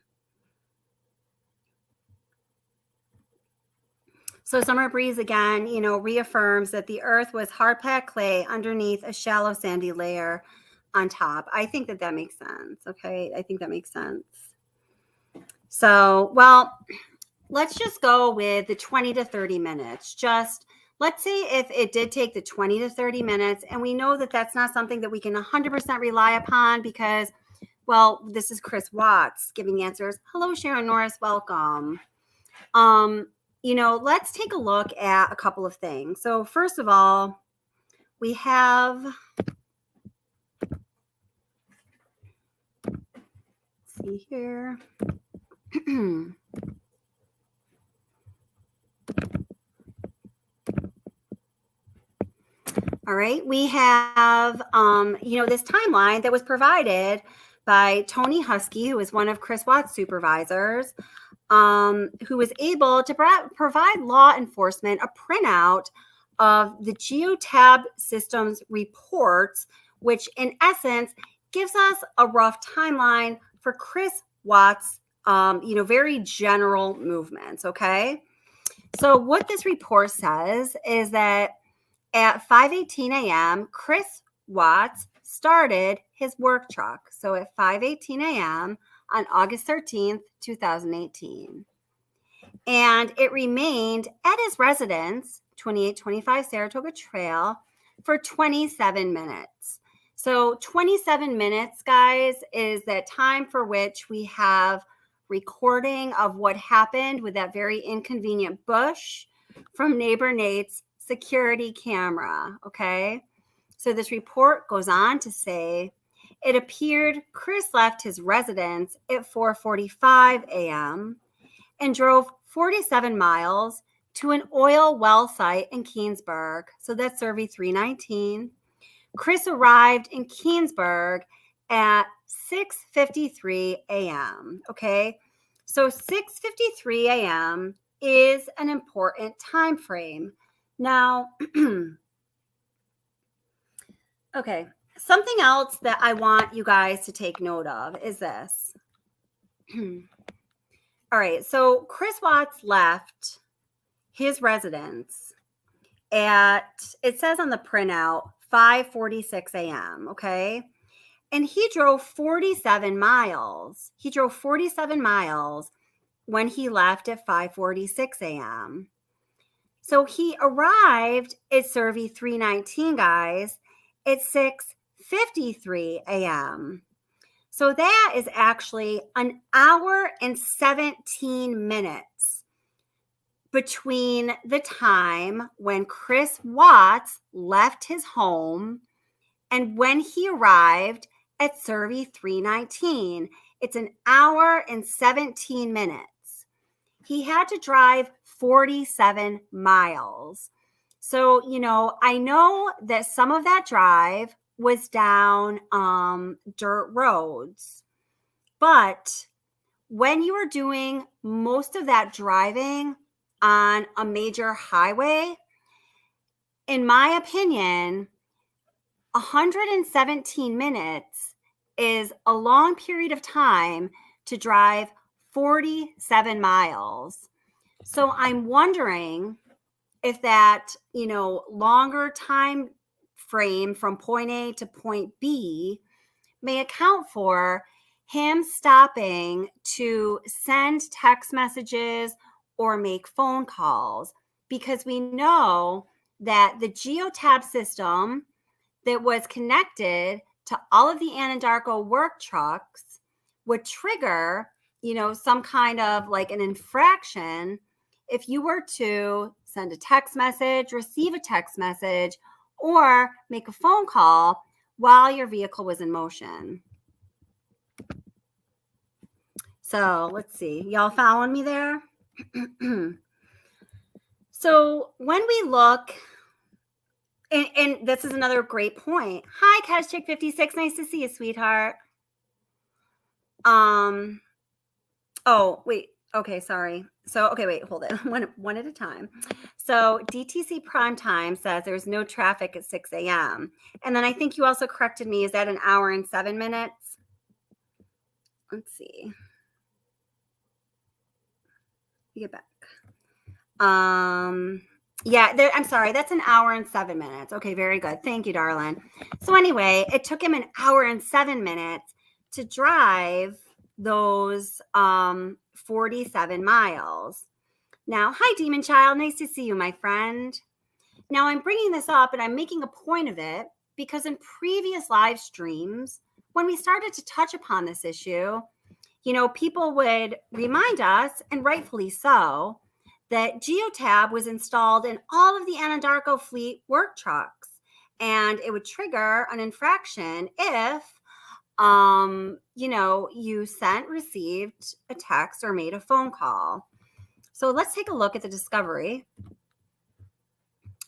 So Summer Breeze again, reaffirms that the earth was hard packed clay underneath a shallow sandy layer on top. I think that makes sense. Okay. I think that makes sense. So, well, let's just go with the 20 to 30 minutes. Just let's say if it did take the 20 to 30 minutes, and we know that that's not something that we can 100% rely upon because, well, this is Chris Watts giving answers. Hello, Sharon Norris. Welcome. Let's take a look at a couple of things. So first of all, we have, let's see here. All right, we have, this timeline that was provided by Tony Husky, who is one of Chris Watts' supervisors, who was able to provide law enforcement a printout of the Geotab Systems reports, which in essence gives us a rough timeline for Chris Watts' very general movements. Okay. So what this report says is that at 5:18 a.m., Chris Watts started his work truck. So at 5:18 a.m. on August 13th, 2018. And it remained at his residence, 2825 Saratoga Trail, for 27 minutes. So 27 minutes, guys, is that time for which we have recording of what happened with that very inconvenient bush from neighbor Nate's security camera, okay? So this report goes on to say it appeared Chris left his residence at 4:45 a.m. and drove 47 miles to an oil well site in Keensburg. So that's Cervi 319. Chris arrived in Keensburg at 6:53 a.m. Okay, so 6:53 a.m. is an important time frame. Now, okay, something else that I want you guys to take note of is this. All right, so Chris Watts left his residence at, it says on the printout, 5:46 a.m., okay? And he drove 47 miles. He drove 47 miles when he left at 5:46 a.m. So he arrived at Cervi 319, guys, at 6:53 a.m. So that is actually an hour and 17 minutes between the time when Chris Watts left his home and when he arrived at Cervi 319. It's an hour and 17 minutes. He had to drive 47 miles. So, I know that some of that drive was down dirt roads, but when you are doing most of that driving on a major highway, in my opinion, 117 minutes is a long period of time to drive 47 miles. So I'm wondering if that, longer time frame from point A to point B may account for him stopping to send text messages or make phone calls, because we know that the geotab system that was connected to all of the Anadarko work trucks would trigger, some kind of like an infraction if you were to send a text message, receive a text message, or make a phone call while your vehicle was in motion. So let's see. Y'all following me there? So when we look, and this is another great point. Hi, Cash Chick 56. Nice to see you, sweetheart. Oh, wait. Okay, sorry. So, okay, wait, hold it. One at a time. So DTC Prime Time says there's no traffic at 6 a.m. And then I think you also corrected me. Is that an hour and 7 minutes? Let's see. Get back. Yeah, I'm sorry. That's an hour and 7 minutes. Okay, very good. Thank you, darling. So anyway, it took him an hour and 7 minutes to drive those 47 miles. Now, hi, Demon Child. Nice to see you, my friend. Now, I'm bringing this up and I'm making a point of it because in previous live streams, when we started to touch upon this issue, people would remind us, and rightfully so, that geotab was installed in all of the Anadarko fleet work trucks, and it would trigger an infraction if you sent, received a text, or made a phone call. So let's take a look at the discovery.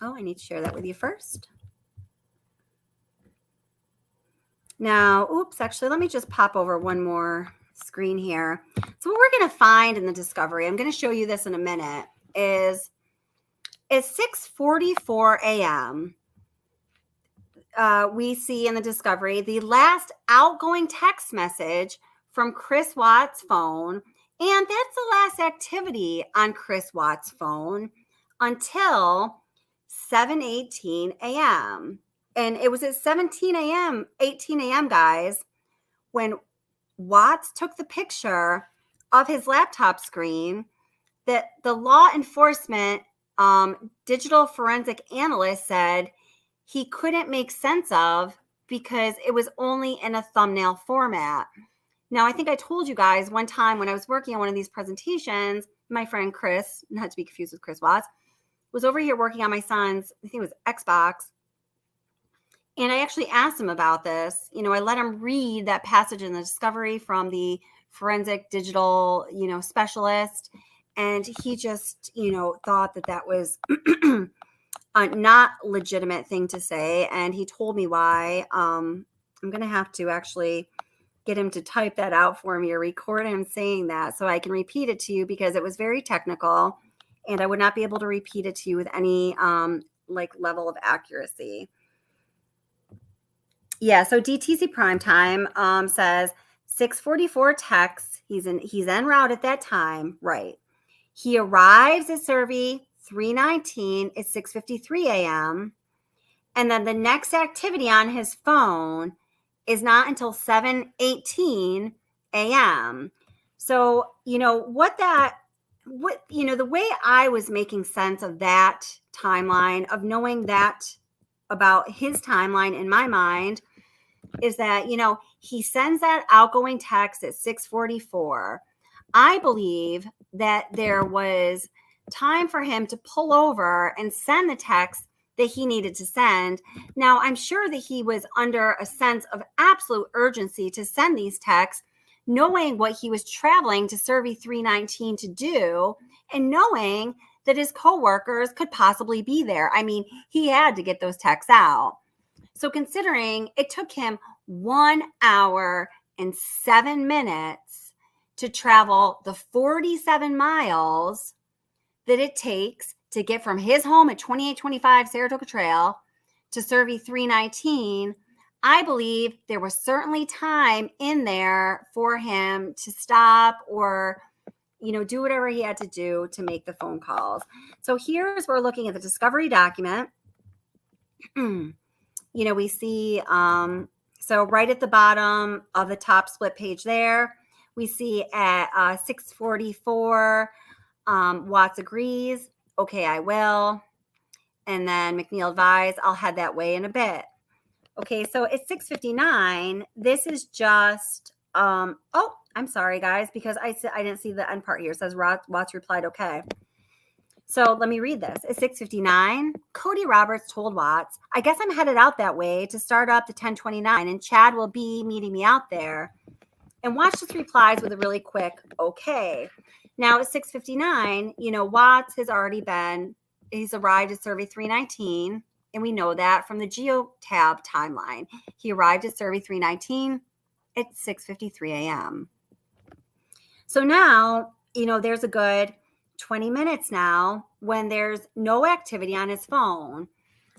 Oh, I need to share that with you first. Now, actually, let me just pop over one more screen here. So what we're going to find in the discovery, I'm going to show you this in a minute, is 6:44 a.m. We see in the discovery the last outgoing text message from Chris Watts' phone, and that's the last activity on Chris Watts' phone until 7:18 a.m. And it was at 18 a.m., guys, when Watts took the picture of his laptop screen that the law enforcement digital forensic analyst said he couldn't make sense of because it was only in a thumbnail format. Now, I think I told you guys one time when I was working on one of these presentations, my friend Chris, not to be confused with Chris Watts, was over here working on my son's, I think it was Xbox. And I actually asked him about this. I let him read that passage in the discovery from the forensic digital, specialist. And he just, thought that was a not legitimate thing to say. And he told me why. I'm going to have to actually get him to type that out for me or record him saying that so I can repeat it to you, because it was very technical and I would not be able to repeat it to you with any level of accuracy. Yeah, so DTC Primetime says 6:44 text. He's en route at that time, right? He arrives at Cervi 3:19 at 6:53 a.m. And then the next activity on his phone is not until 7:18 a.m. So, the way I was making sense of that timeline, of knowing that about his timeline in my mind, is that, he sends that outgoing text at 6:44. I believe that there was time for him to pull over and send the text that he needed to send. Now, I'm sure that he was under a sense of absolute urgency to send these texts, knowing what he was traveling to Cervi 319 to do, and knowing that his coworkers could possibly be there. I mean, he had to get those texts out. So considering it took him 1 hour and 7 minutes to travel the 47 miles that it takes to get from his home at 2825 Saratoga Trail to Cervi 319, I believe there was certainly time in there for him to stop or, do whatever he had to do to make the phone calls. So here's where we're looking at the discovery document. We see, so right at the bottom of the top split page there, we see at 6:44, Watts agrees. Okay, I will. And then McNeil advised, I'll head that way in a bit. Okay, so at 6:59, this is just, I'm sorry, guys, because I didn't see the end part here. It says Watts replied, okay. So let me read this. At 6:59, Cody Roberts told Watts, I guess I'm headed out that way to start up the 1029, and Chad will be meeting me out there. And Watts just replies with a really quick, okay. Now at 6:59, Watts has he's arrived at Cervi 319, and we know that from the Geotab timeline. He arrived at Cervi 319 at 6:53 a.m. So now, there's a good 20 minutes now when there's no activity on his phone.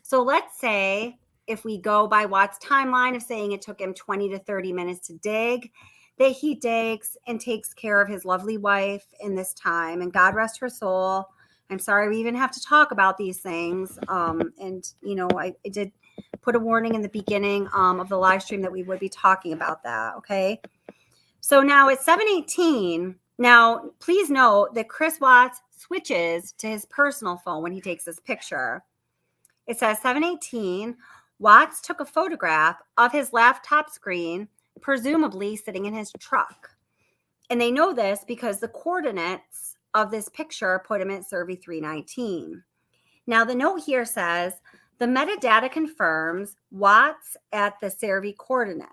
So let's say if we go by Watts' timeline of saying it took him 20 to 30 minutes to dig, that he digs and takes care of his lovely wife in this time, and God rest her soul. I'm sorry we even have to talk about these things. I did put a warning in the beginning of the live stream that we would be talking about that. Okay. So now it's 7:18. Now, please note that Chris Watts switches to his personal phone when he takes this picture. It says 7:18. Watts took a photograph of his laptop screen, presumably sitting in his truck. And they know this because the coordinates of this picture put him at Cervi 319. Now, the note here says, the metadata confirms Watts at the Cervi coordinates.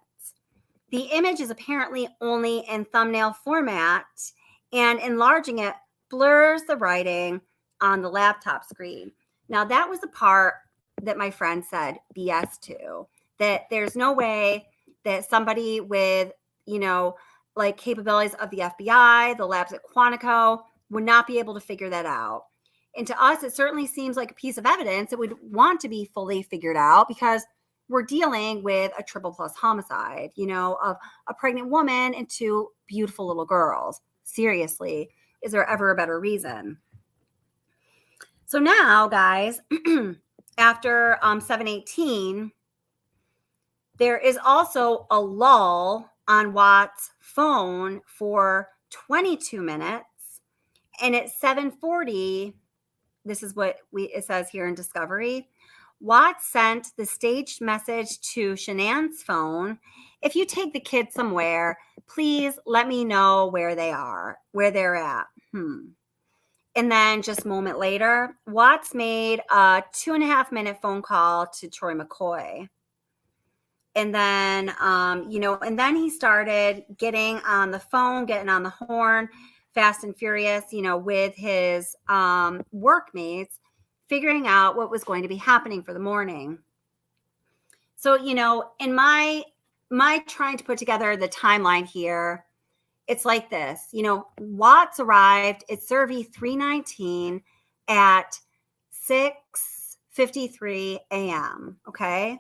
The image is apparently only in thumbnail format, and enlarging it blurs the writing on the laptop screen. Now, that was the part that my friend said BS to, that there's no way that somebody with, capabilities of the FBI, the labs at Quantico, would not be able to figure that out. And to us, it certainly seems like a piece of evidence that would want to be fully figured out, because we're dealing with a triple plus homicide, of a pregnant woman and 2 beautiful little girls. Seriously, is there ever a better reason? So now, guys, after 7:18, there is also a lull on Watts' phone for 22 minutes. And at 7:40, this is what it says here in Discovery, Watts sent the staged message to Shanann's phone. If you take the kids somewhere, please let me know where they're at. And then just a moment later, Watts made a 2.5-minute phone call to Troy McCoy. And then, and then he started getting on the phone, getting on the horn, fast and furious, with his workmates, figuring out what was going to be happening for the morning. So, in my trying to put together the timeline here, it's like this. Watts arrived at Cervi 319 at 6:53 a.m. Okay.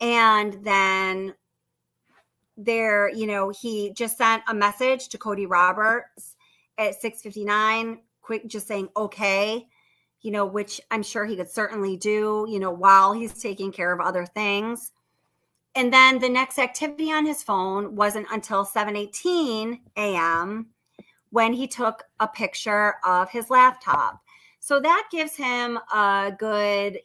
And then he just sent a message to Cody Roberts at 6:59, quick, just saying, okay, which I'm sure he could certainly do, while he's taking care of other things. And then the next activity on his phone wasn't until 7:18 a.m. when he took a picture of his laptop. So that gives him a good,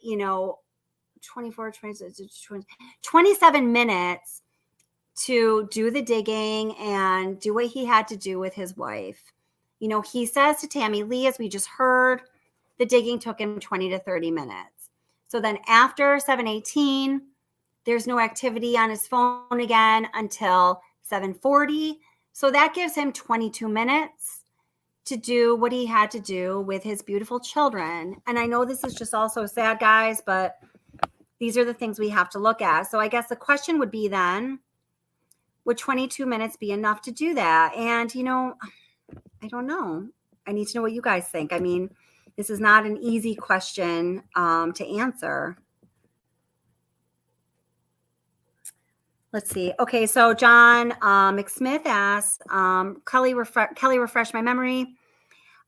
27 minutes to do the digging and do what he had to do with his wife. He says to Tammy Lee, as we just heard, the digging took him 20 to 30 minutes. So then after 7:18, there's no activity on his phone again until 7:40. So that gives him 22 minutes to do what he had to do with his beautiful children. And I know this is just also sad, guys, but these are the things we have to look at. So I guess the question would be then, would 22 minutes be enough to do that? And, I don't know. I need to know what you guys think. I mean, this is not an easy question to answer. Let's see. Okay, so John McSmith asks, Kelly, refresh my memory.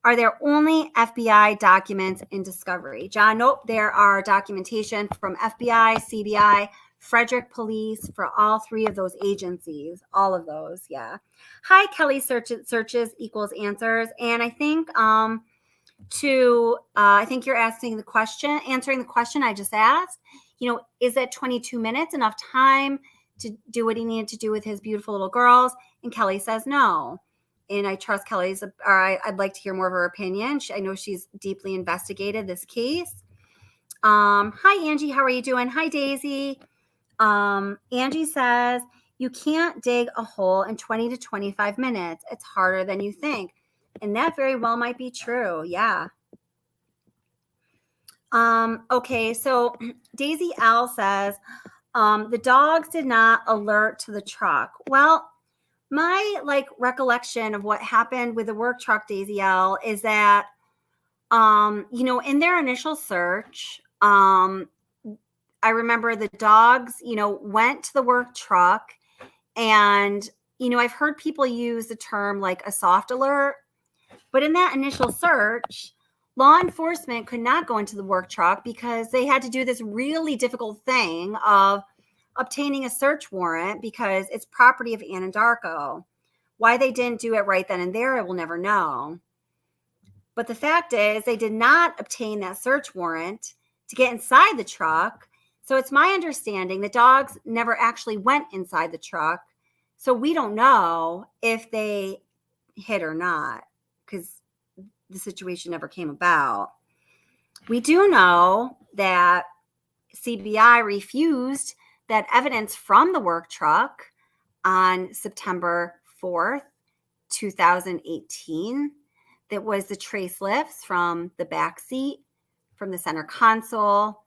Are there only FBI documents in discovery? John, nope. There are documentation from FBI, CBI, Frederick Police, for all three of those agencies. All of those, yeah. Hi, Kelly. Searches equals answers. And I think I think you're answering the question I just asked. Is that 22 minutes enough time to do what he needed to do with his beautiful little girls? And Kelly says no. And I trust Kelly's, I'd like to hear more of her opinion. I know she's deeply investigated this case. Hi, Angie. How are you doing? Hi, Daisy. Angie says, you can't dig a hole in 20 to 25 minutes. It's harder than you think. And that very well might be true. Yeah. Okay. So Daisy L says, the dogs did not alert to the truck. Well, my recollection of what happened with the work truck, Daisy L, is that, in their initial search, I remember the dogs, went to the work truck, and, I've heard people use the term like a soft alert, but in that initial search, law enforcement could not go into the work truck because they had to do this really difficult thing of obtaining a search warrant because it's property of Anadarko. Why they didn't do it right then and there, I will never know. But the fact is, they did not obtain that search warrant to get inside the truck. So it's my understanding the dogs never actually went inside the truck. So we don't know if they hid or not because the situation never came about. We do know that CBI refused that evidence from the work truck on September 4th, 2018. That was the trace lifts from the back seat, from the center console,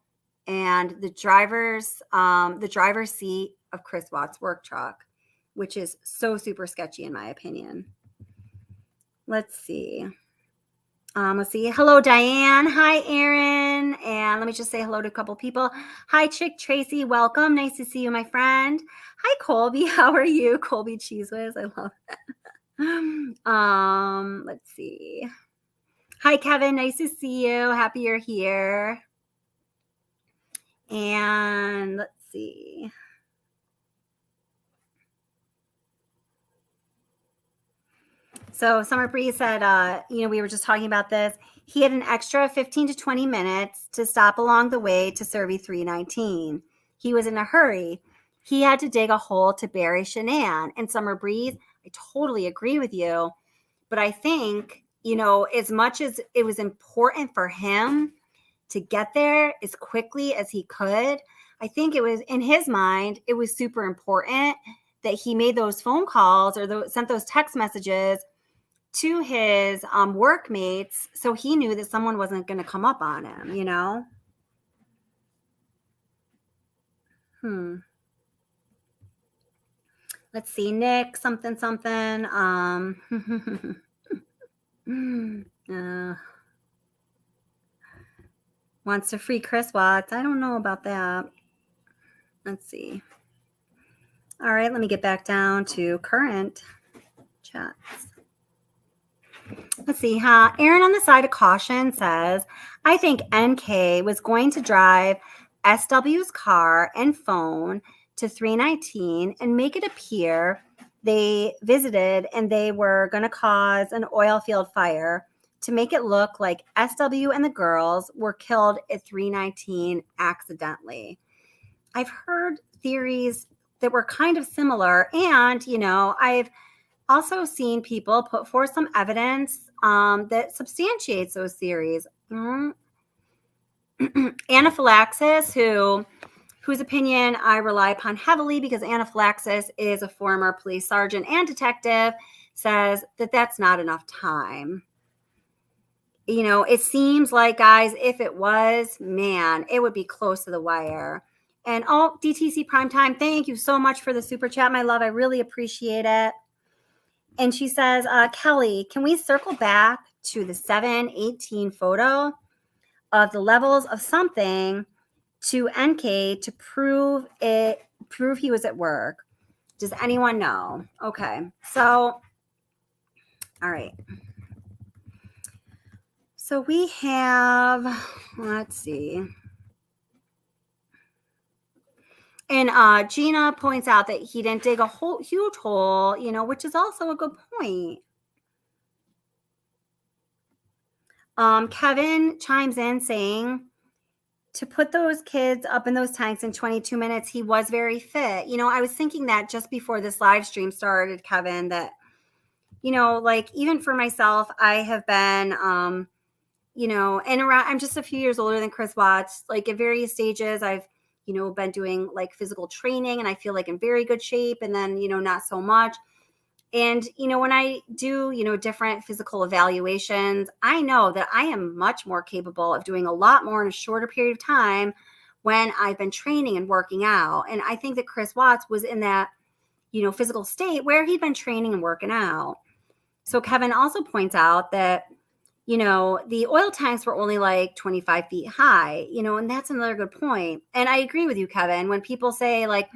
and the driver's seat of Chris Watts' work truck, which is so super sketchy in my opinion. Let's see. Hello, Diane. Hi, Aaron. And let me just say hello to a couple people. Hi, Chick Tracy. Welcome. Nice to see you, my friend. Hi, Colby. How are you? Colby Cheese Whiz. I love that. Let's see. Hi, Kevin. Nice to see you. Happy you're here. And let's see. So Summer Bree said, we were just talking about this. He had an extra 15 to 20 minutes to stop along the way to Cervi 319. He was in a hurry. He had to dig a hole to bury Shanann. And Summer Breeze, I totally agree with you. But I think, as much as it was important for him to get there as quickly as he could, I think it was in his mind, it was super important that he made those phone calls or sent those text messages to his workmates, so he knew that someone wasn't going to come up on him, you know? Let's see, Nick, something. Wants to free Chris Watts. I don't know about that. Let's see. All right, let me get back down to current chats. Let's see. Aaron on the side of caution says, I think NK was going to drive SW's car and phone to 319 and make it appear they visited and they were going to cause an oil field fire to make it look like SW and the girls were killed at 319 accidentally. I've heard theories that were kind of similar, and, you know, I've also seen people put forth some evidence that substantiates those theories. Anaphylaxis, whose opinion I rely upon heavily because Anaphylaxis is a former police sergeant and detective, says that that's not enough time. You know, it seems like, guys, if it was, man, it would be close to the wire. And DTC Primetime, thank you so much for the super chat, my love. I really appreciate it. And she says, Kelly, can we circle back to the 7/18 photo of the levels of something to NK to prove he was at work? Does anyone know? Okay, so, all right. So we have, let's see. And Gina points out that he didn't dig a huge hole, you know, which is also a good point. Kevin chimes in saying, to put those kids up in those tanks in 22 minutes, he was very fit. You know, I was thinking that just before this live stream started, Kevin, that, you know, like even for myself, I have been, you know, and around, I'm just a few years older than Chris Watts. Like at various stages, I've, you know, been doing like physical training and I feel like in very good shape, and then, you know, not so much. And, you know, when I do, you know, different physical evaluations, I know that I am much more capable of doing a lot more in a shorter period of time when I've been training and working out. And I think that Chris Watts was in that, you know, physical state where he'd been training and working out. So Kevin also points out that, you know, the oil tanks were only like 25 feet high, you know, and that's another good point. And I agree with you, Kevin, when people say like,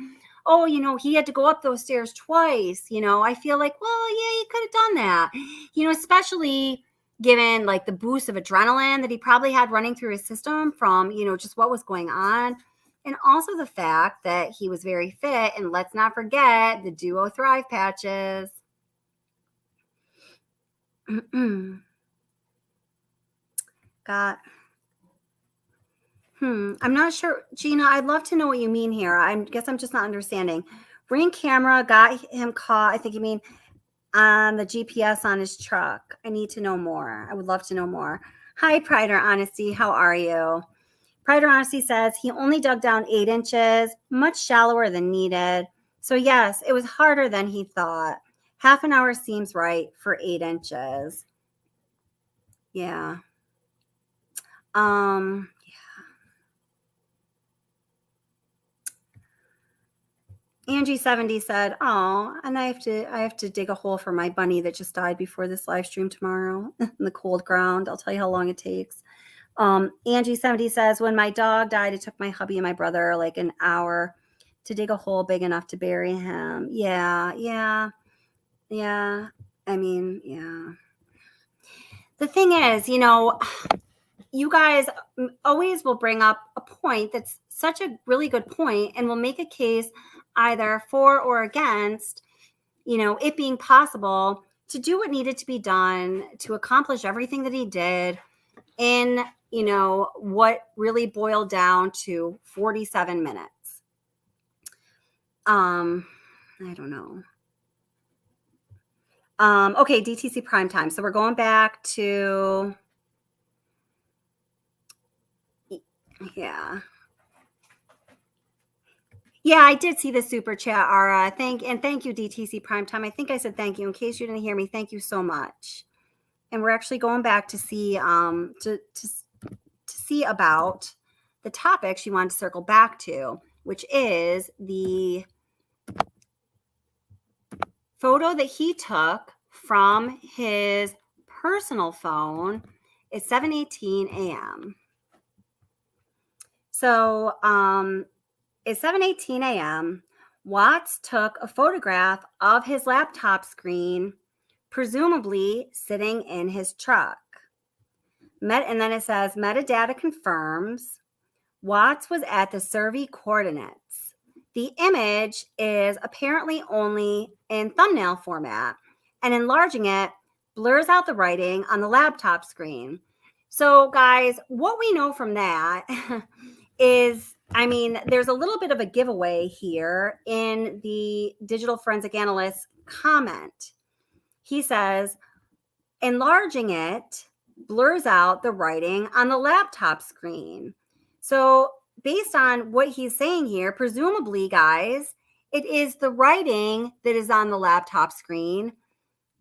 oh, you know, he had to go up those stairs twice, you know, I feel like, well, yeah, he could have done that, you know, especially given like the boost of adrenaline that he probably had running through his system from, you know, just what was going on. And also the fact that he was very fit. And let's not forget the Duo Thrive patches. I'm not sure, Gina. I'd love to know what you mean here. I guess I'm just not understanding. Ring camera got him caught. I think you mean on the GPS on his truck. I need to know more. I would love to know more. Hi, Pride or Honesty. How are you? Pride or Honesty says he only dug down 8 inches, much shallower than needed. So yes, it was harder than he thought. Half an hour seems right for 8 inches. Yeah. Angie 70 said, oh, and I have to dig a hole for my bunny that just died before this live stream tomorrow in the cold ground. I'll tell you how long it takes. Angie 70 says, when my dog died, it took my hubby and my brother like an hour to dig a hole big enough to bury him. Yeah. I mean, yeah. The thing is, you know, you guys always will bring up a point that's such a really good point and will make a case either for or against, you know, it being possible to do what needed to be done to accomplish everything that he did in, you know, what really boiled down to 47 minutes. I don't know. Okay, DTC Primetime. So we're going back to, yeah. Yeah, I did see the super chat, Ara. Thank you, DTC Primetime. I think I said thank you. In case you didn't hear me, thank you so much. And we're actually going back to see to see about the topic she wanted to circle back to, which is the photo that he took from his personal phone at 7:18 a.m. So at 7:18 a.m., Watts took a photograph of his laptop screen, presumably sitting in his truck. And then it says metadata confirms Watts was at the Cervi coordinates. The image is apparently only in thumbnail format, and enlarging it blurs out the writing on the laptop screen. So, guys, what we know from that is, I mean, there's a little bit of a giveaway here in the digital forensic analyst comment. He says, enlarging it blurs out the writing on the laptop screen. So, based on what he's saying here, presumably, guys, it is the writing that is on the laptop screen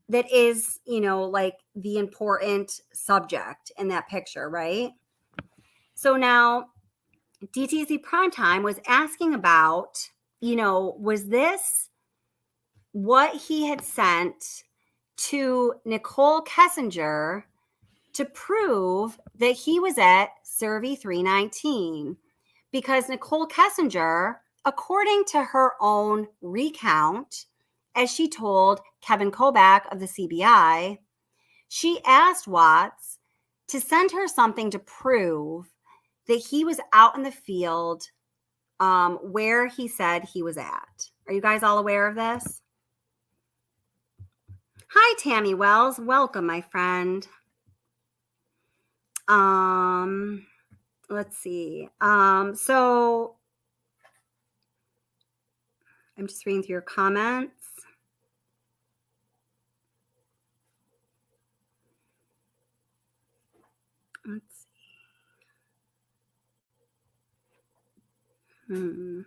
that is, like the important subject in that picture, right? So now DTC Primetime was asking about, was this what he had sent to Nicole Kessinger to prove that he was at Cervi 319? Because Nicole Kessinger, according to her own recount, as she told Kevin Kobach of the CBI, she asked Watts to send her something to prove that he was out in the field where he said he was at. Are you guys all aware of this? Hi, Tammy Wells. Welcome, my friend. Let's see. So I'm just reading through your comments. Let's see.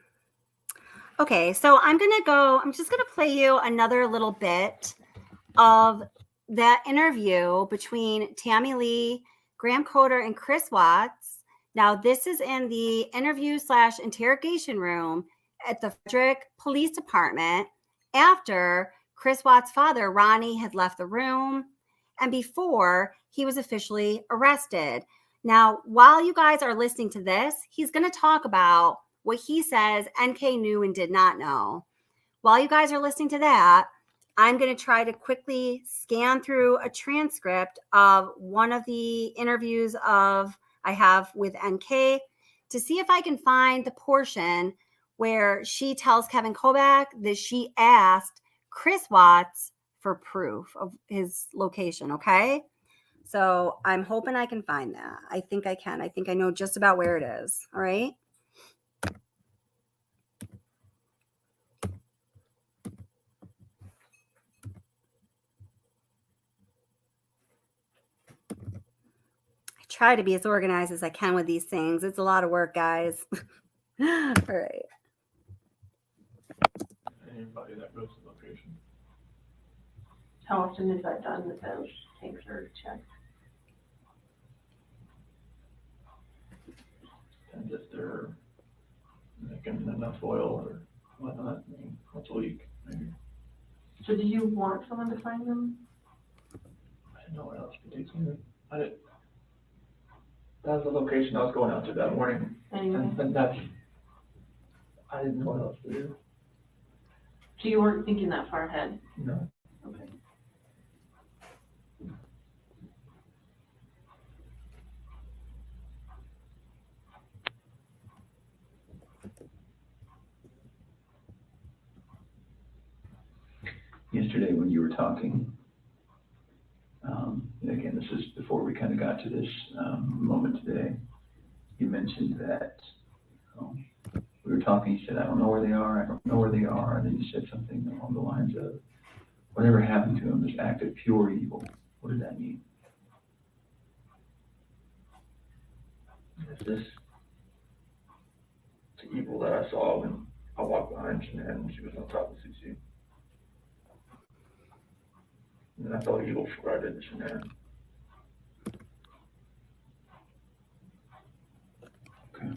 Okay, so I'm just gonna play you another little bit of that interview between Tammy Lee, Graham Coder, and Chris Watts. Now, this is in the interview/interrogation room at the Frederick Police Department after Chris Watts' father, Ronnie, had left the room and before he was officially arrested. Now, while you guys are listening to this, he's going to talk about what he says NK knew and did not know. While you guys are listening to that, I'm going to try to quickly scan through a transcript of one of the interviews I have with NK to see if I can find the portion where she tells Kevin Kobach that she asked Chris Watts for proof of his location, okay? So I'm hoping I can find that. I think I can. I think I know just about where it is, all right? Try to be as organized as I can with these things. It's a lot of work, guys. All right. Anybody that goes to the location. How often is that done that those tanks are checked? And if they're making enough oil or whatnot, I mean, what's a leak, maybe. So do you want someone to find them? I didn't know what else to do. That was the location I was going out to that morning. Anyway, And I didn't know what else to do. so you weren't thinking that far ahead? No. Okay. Yesterday when you were talking, again, this is before we kind of got to this moment today, you mentioned that we were talking, you said, I don't know where they are, and then you said something along the lines of, whatever happened to them, this act of pure evil. What did that mean? Is this the evil that I saw when I'll walk behind Shanann when she was on top of Cece. And that's all evil before I did to Shanann. Okay.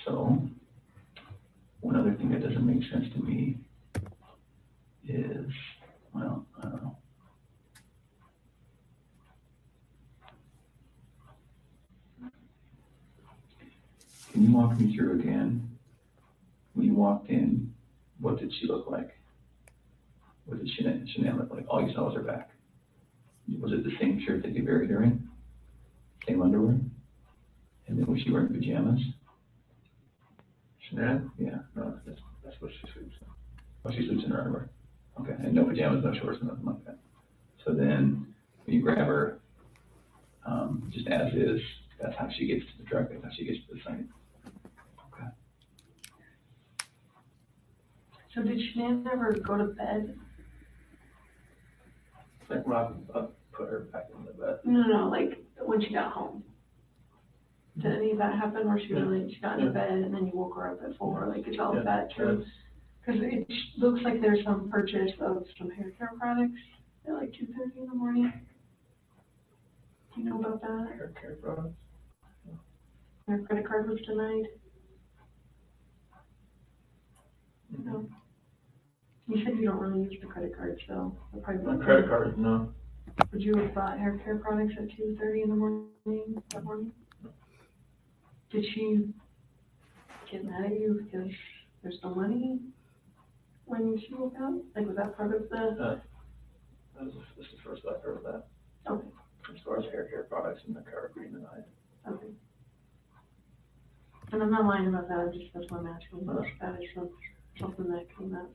So, one other thing that doesn't make sense to me is, well, I don't know. Can you walk me through again? When you walked in, what did she look like? What did Shanann look like? All you saw was her back. Was it the same shirt that you buried her in? Same underwear? And then was she wearing pajamas? Shanann? Yeah. No, that's what she sleeps in. Oh, she sleeps in her underwear. Okay, and no pajamas, no shorts, nothing like that. So then, when you grab her, just as is, that's how she gets to the truck, that's how she gets to the site. Okay. So did Shanann ever go to bed? Like when I put her back in the bed. No, like when she got home. Did any of that happen where she got into bed and then you woke her up at 4? Like, is all of that true? Because it looks like there's some purchase of some hair care products at like 2:30 in the morning. Do you know about that? Hair care products? Her credit card was denied. Mm-hmm. No. You said you don't really use the credit card, so I'll probably. My credit card, no. Would you have bought hair care products at 2:30 in the morning that morning? Did she get mad at you because there's no money when she woke up? Like, was that part of the? This is the first I've heard of that. Okay, As far as hair care products and the card being denied. okay. And I'm not lying about that, that's why I'm asking. That is something that came up.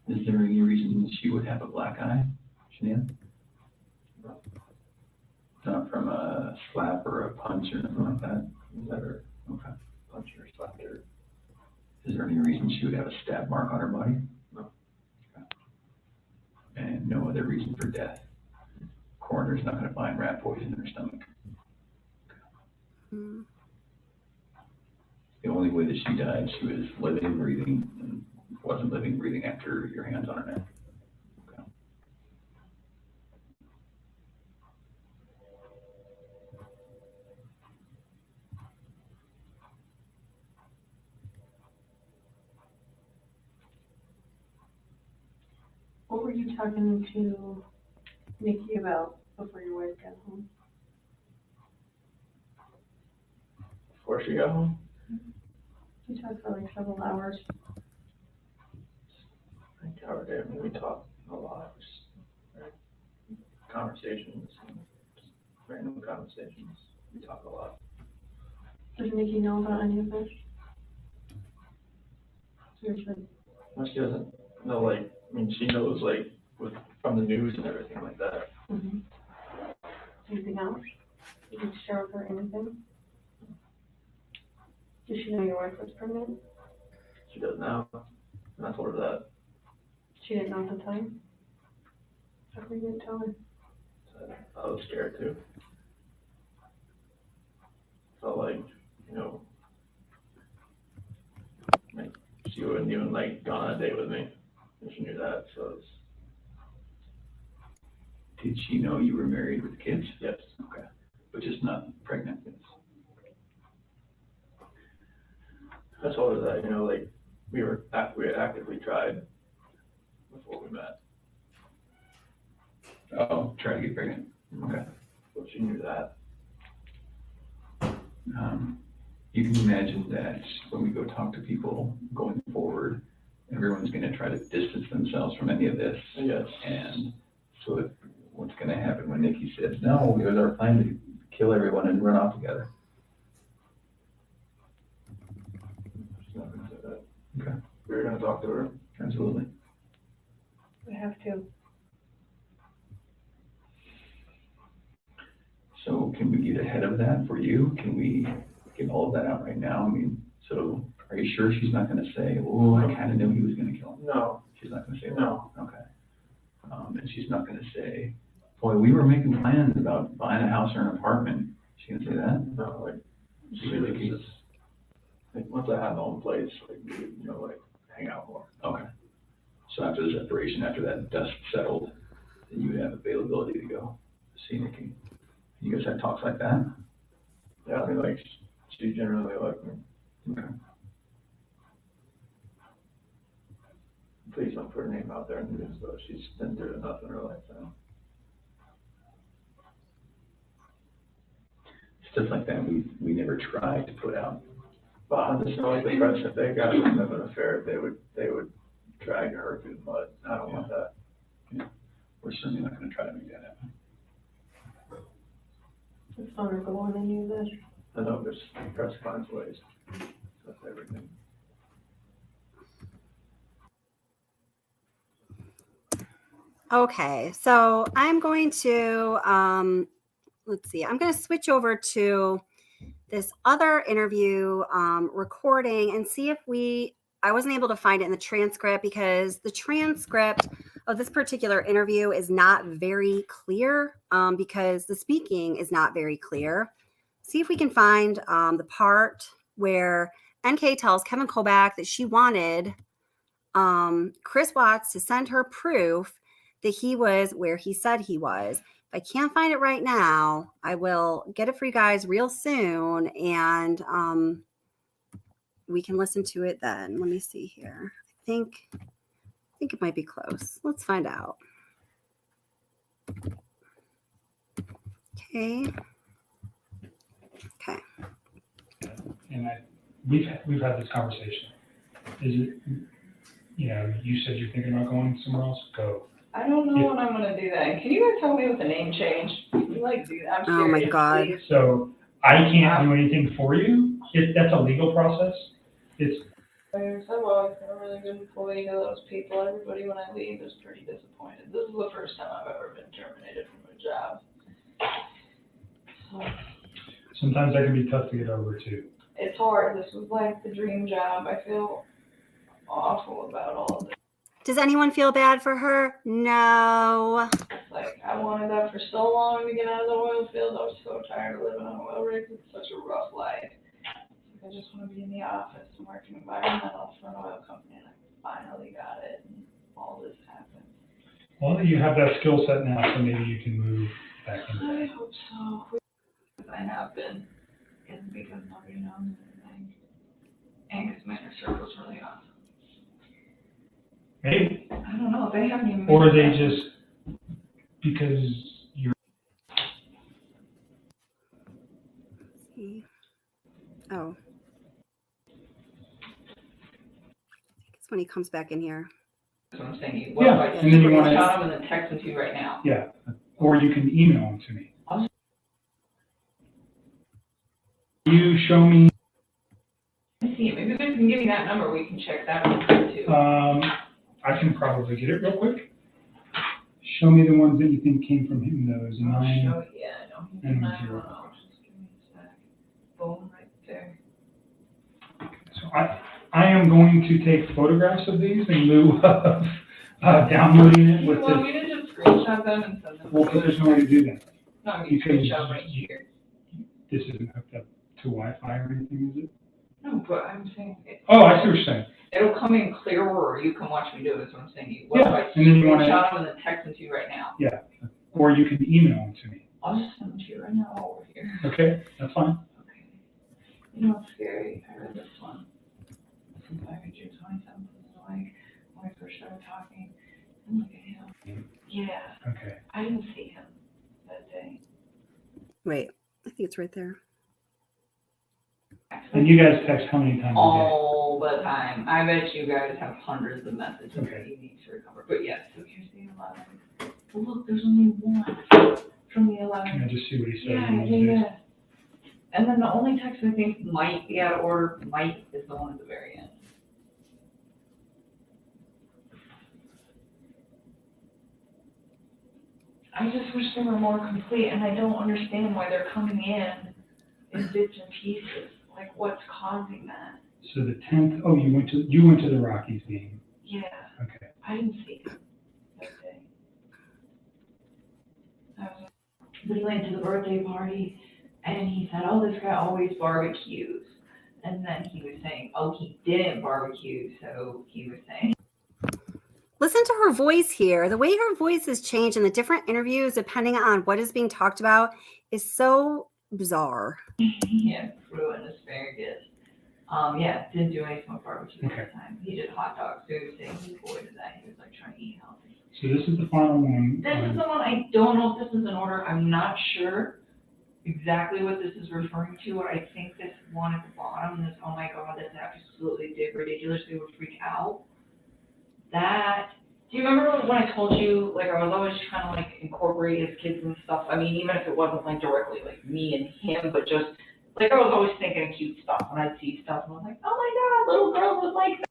Is there any reason she would have a black eye, Shanann? No. Not from a slap or a punch or anything like that? Never Okay. punched her, slapped her. Is there any reason she would have a stab mark on her body? No. Okay. And no other reason for death? Coroner's not gonna find rat poison in her stomach. Mm. The only way that she died, she was living and breathing, and wasn't living and breathing after your hands on her neck. Okay. What were you talking to Nikki about before your wife got home? Before she got home, You talked for like several hours. I think our day, we talked a lot. Right? Conversations, and just random conversations. We talk a lot. Does Nikki know about any of this? Seriously. No, she doesn't know, like, I mean, she knows, like, from the news and everything like that. Mm-hmm. Anything else? You can share with her anything? Does she know your wife was pregnant? She does now. And I told her that. She didn't know at the time? How come you didn't tell her? So I was scared too. Felt like, you know, like she wouldn't even like gone on a date with me if she knew that. So it's, Did she know you were married with kids? yes. Okay. But just not pregnant kids? I told her that, you know, like we had actively tried before we met. Oh, try to get pregnant. Okay. So she knew that. You can imagine that when we go talk to people going forward, everyone's gonna try to distance themselves from any of this. Yes. And so what's gonna happen when Nikki says, no, it was our plan to kill everyone and run off together? She's not gonna say that. Okay. We were gonna talk to her. Absolutely. We have to. So can we get ahead of that for you? Can we get all of that out right now? I mean, so are you sure she's not gonna say, oh, I kinda knew he was gonna kill him? No. She's not gonna say that? No. Okay. And she's not gonna say, boy, we were making plans about buying a house or an apartment. She gonna say that? No, like, She really it's keeps. just, like, once I have my own place, like, we would, like, hang out more. Okay. So after the separation, after that dust settled, then you would have availability to go see Nikki. You guys had talks like that? Yeah, I mean, like, she generally liked me. Okay. Please don't put her name out there in the news, though. She's been through enough in her life now. Stuff like that, we never tried to put out. But I just feel like the press, if they got wind of an affair, they would drag her through the mud. I don't want that. We're certainly not gonna try to make that happen. It's vulnerable than you this. I know there's press finds ways. That's everything. Okay, so I'm going to, let's see, I'm going to switch over to this other interview recording and see if I wasn't able to find it in the transcript because the transcript of this particular interview is not very clear because the speaking is not very clear. See if we can find the part where NK tells Kevin Kobach that she wanted Chris Watts to send her proof that he was where he said he was. If I can't find it right now, I will get it for you guys real soon, and we can listen to it then. Let me see here. I think it might be close. Let's find out. Okay. And we've had this conversation. Is it, you said you're thinking about going somewhere else? Go. I don't know when I'm gonna do that. Can you guys help me with the name change? Can you do that? I'm Oh my serious, God. please. So I can't do anything for you. That's a legal process. It's I've always been a really good employee to those people. Everybody when I leave is pretty disappointed. This is the first time I've ever been terminated from a job. So, sometimes that can be tough to get over too. it's hard. This was like the dream job. I feel awful about all of this. Does anyone feel bad for her? No. It's like I wanted that for so long to get out of the oil field. I was so tired of living on oil rigs. It's such a rough life. I just want to be in the office and work in environmental for an oil company, and I finally got it, and all this happened. Well, you have that skill set now, so maybe you can move back into I that. hope so. I have been. It's because nobody knows anything. And because my circle's really awesome. Maybe. I don't know. They haven't even. Or they just, because you're. Oh. It's when he comes back in here. That's what I'm saying. Yeah, I and then you wanna- shot him and then text him to you right now. Yeah. Or you can email them to me. You show me. Let's see. Maybe we can give you that number. We can check that one too. I can probably get it real quick. Show me the ones that you think came from him, those I'll 9. show you. Yeah, I know. and 910. 0. Just give me a sec. Boom, right there. So I am going to take photographs of these in lieu of downloading it You with want me this. to just screenshot them and send them? Well, but there's no way to do that. No, I mean, because screenshot right here. This isn't hooked up to Wi-Fi or anything, is it? No, but I'm saying. Oh, I see what you're saying. It'll come in clearer, or you can watch me do it, is what I'm saying. Yeah, What if I and then you wanna- screenshot them and then text them to you right now? Yeah. Or you can email them to me. I'll just send them to you right now while we're here. Okay, that's fine. Okay. You know what's scary? I read this one. From back in June 27th, like, when I first started talking, and look at him. Yeah, Okay. I didn't see him that day. Wait, I think it's right there. And you guys text how many times a All the time. I bet you guys have hundreds of messages Okay. that you need to recover. But yes, so here's the 11. But look, there's only one from the day? 11. Can I just see what he said? Yeah. And then the only text I think might be out of order, might, is the one at the very end. I just wish they were more complete, and I don't understand why they're coming in bits and pieces. Like, what's causing that? So the 10th, oh, you went to the Rockies game. Yeah, Okay. I didn't see him that day. I was, we went to the birthday party, And he said, oh, this guy always barbecues. And then he was saying, oh, he didn't barbecue, so he was saying. Listen to her voice here. The way her voice has changed in the different interviews, depending on what is being talked about, is so bizarre. He had fruit and asparagus. Yeah, didn't do any smoked barbecue at the time. He did hot dogs, so he was saying he avoided that. He was like trying to eat healthy. So this is the final one. This is the one, I don't know if this is in order. I'm not sure exactly what this is referring to. I think this one at the bottom, this, oh my God, that's absolutely ridiculous. They would freak out. That, do you remember when I told you, like, I was always trying to, like, incorporate his kids and stuff? I mean, even if it wasn't, like, directly, like, me and him, but just, like, I was always thinking of cute stuff when I'd see stuff, and I was like, oh my God, little girls would like that.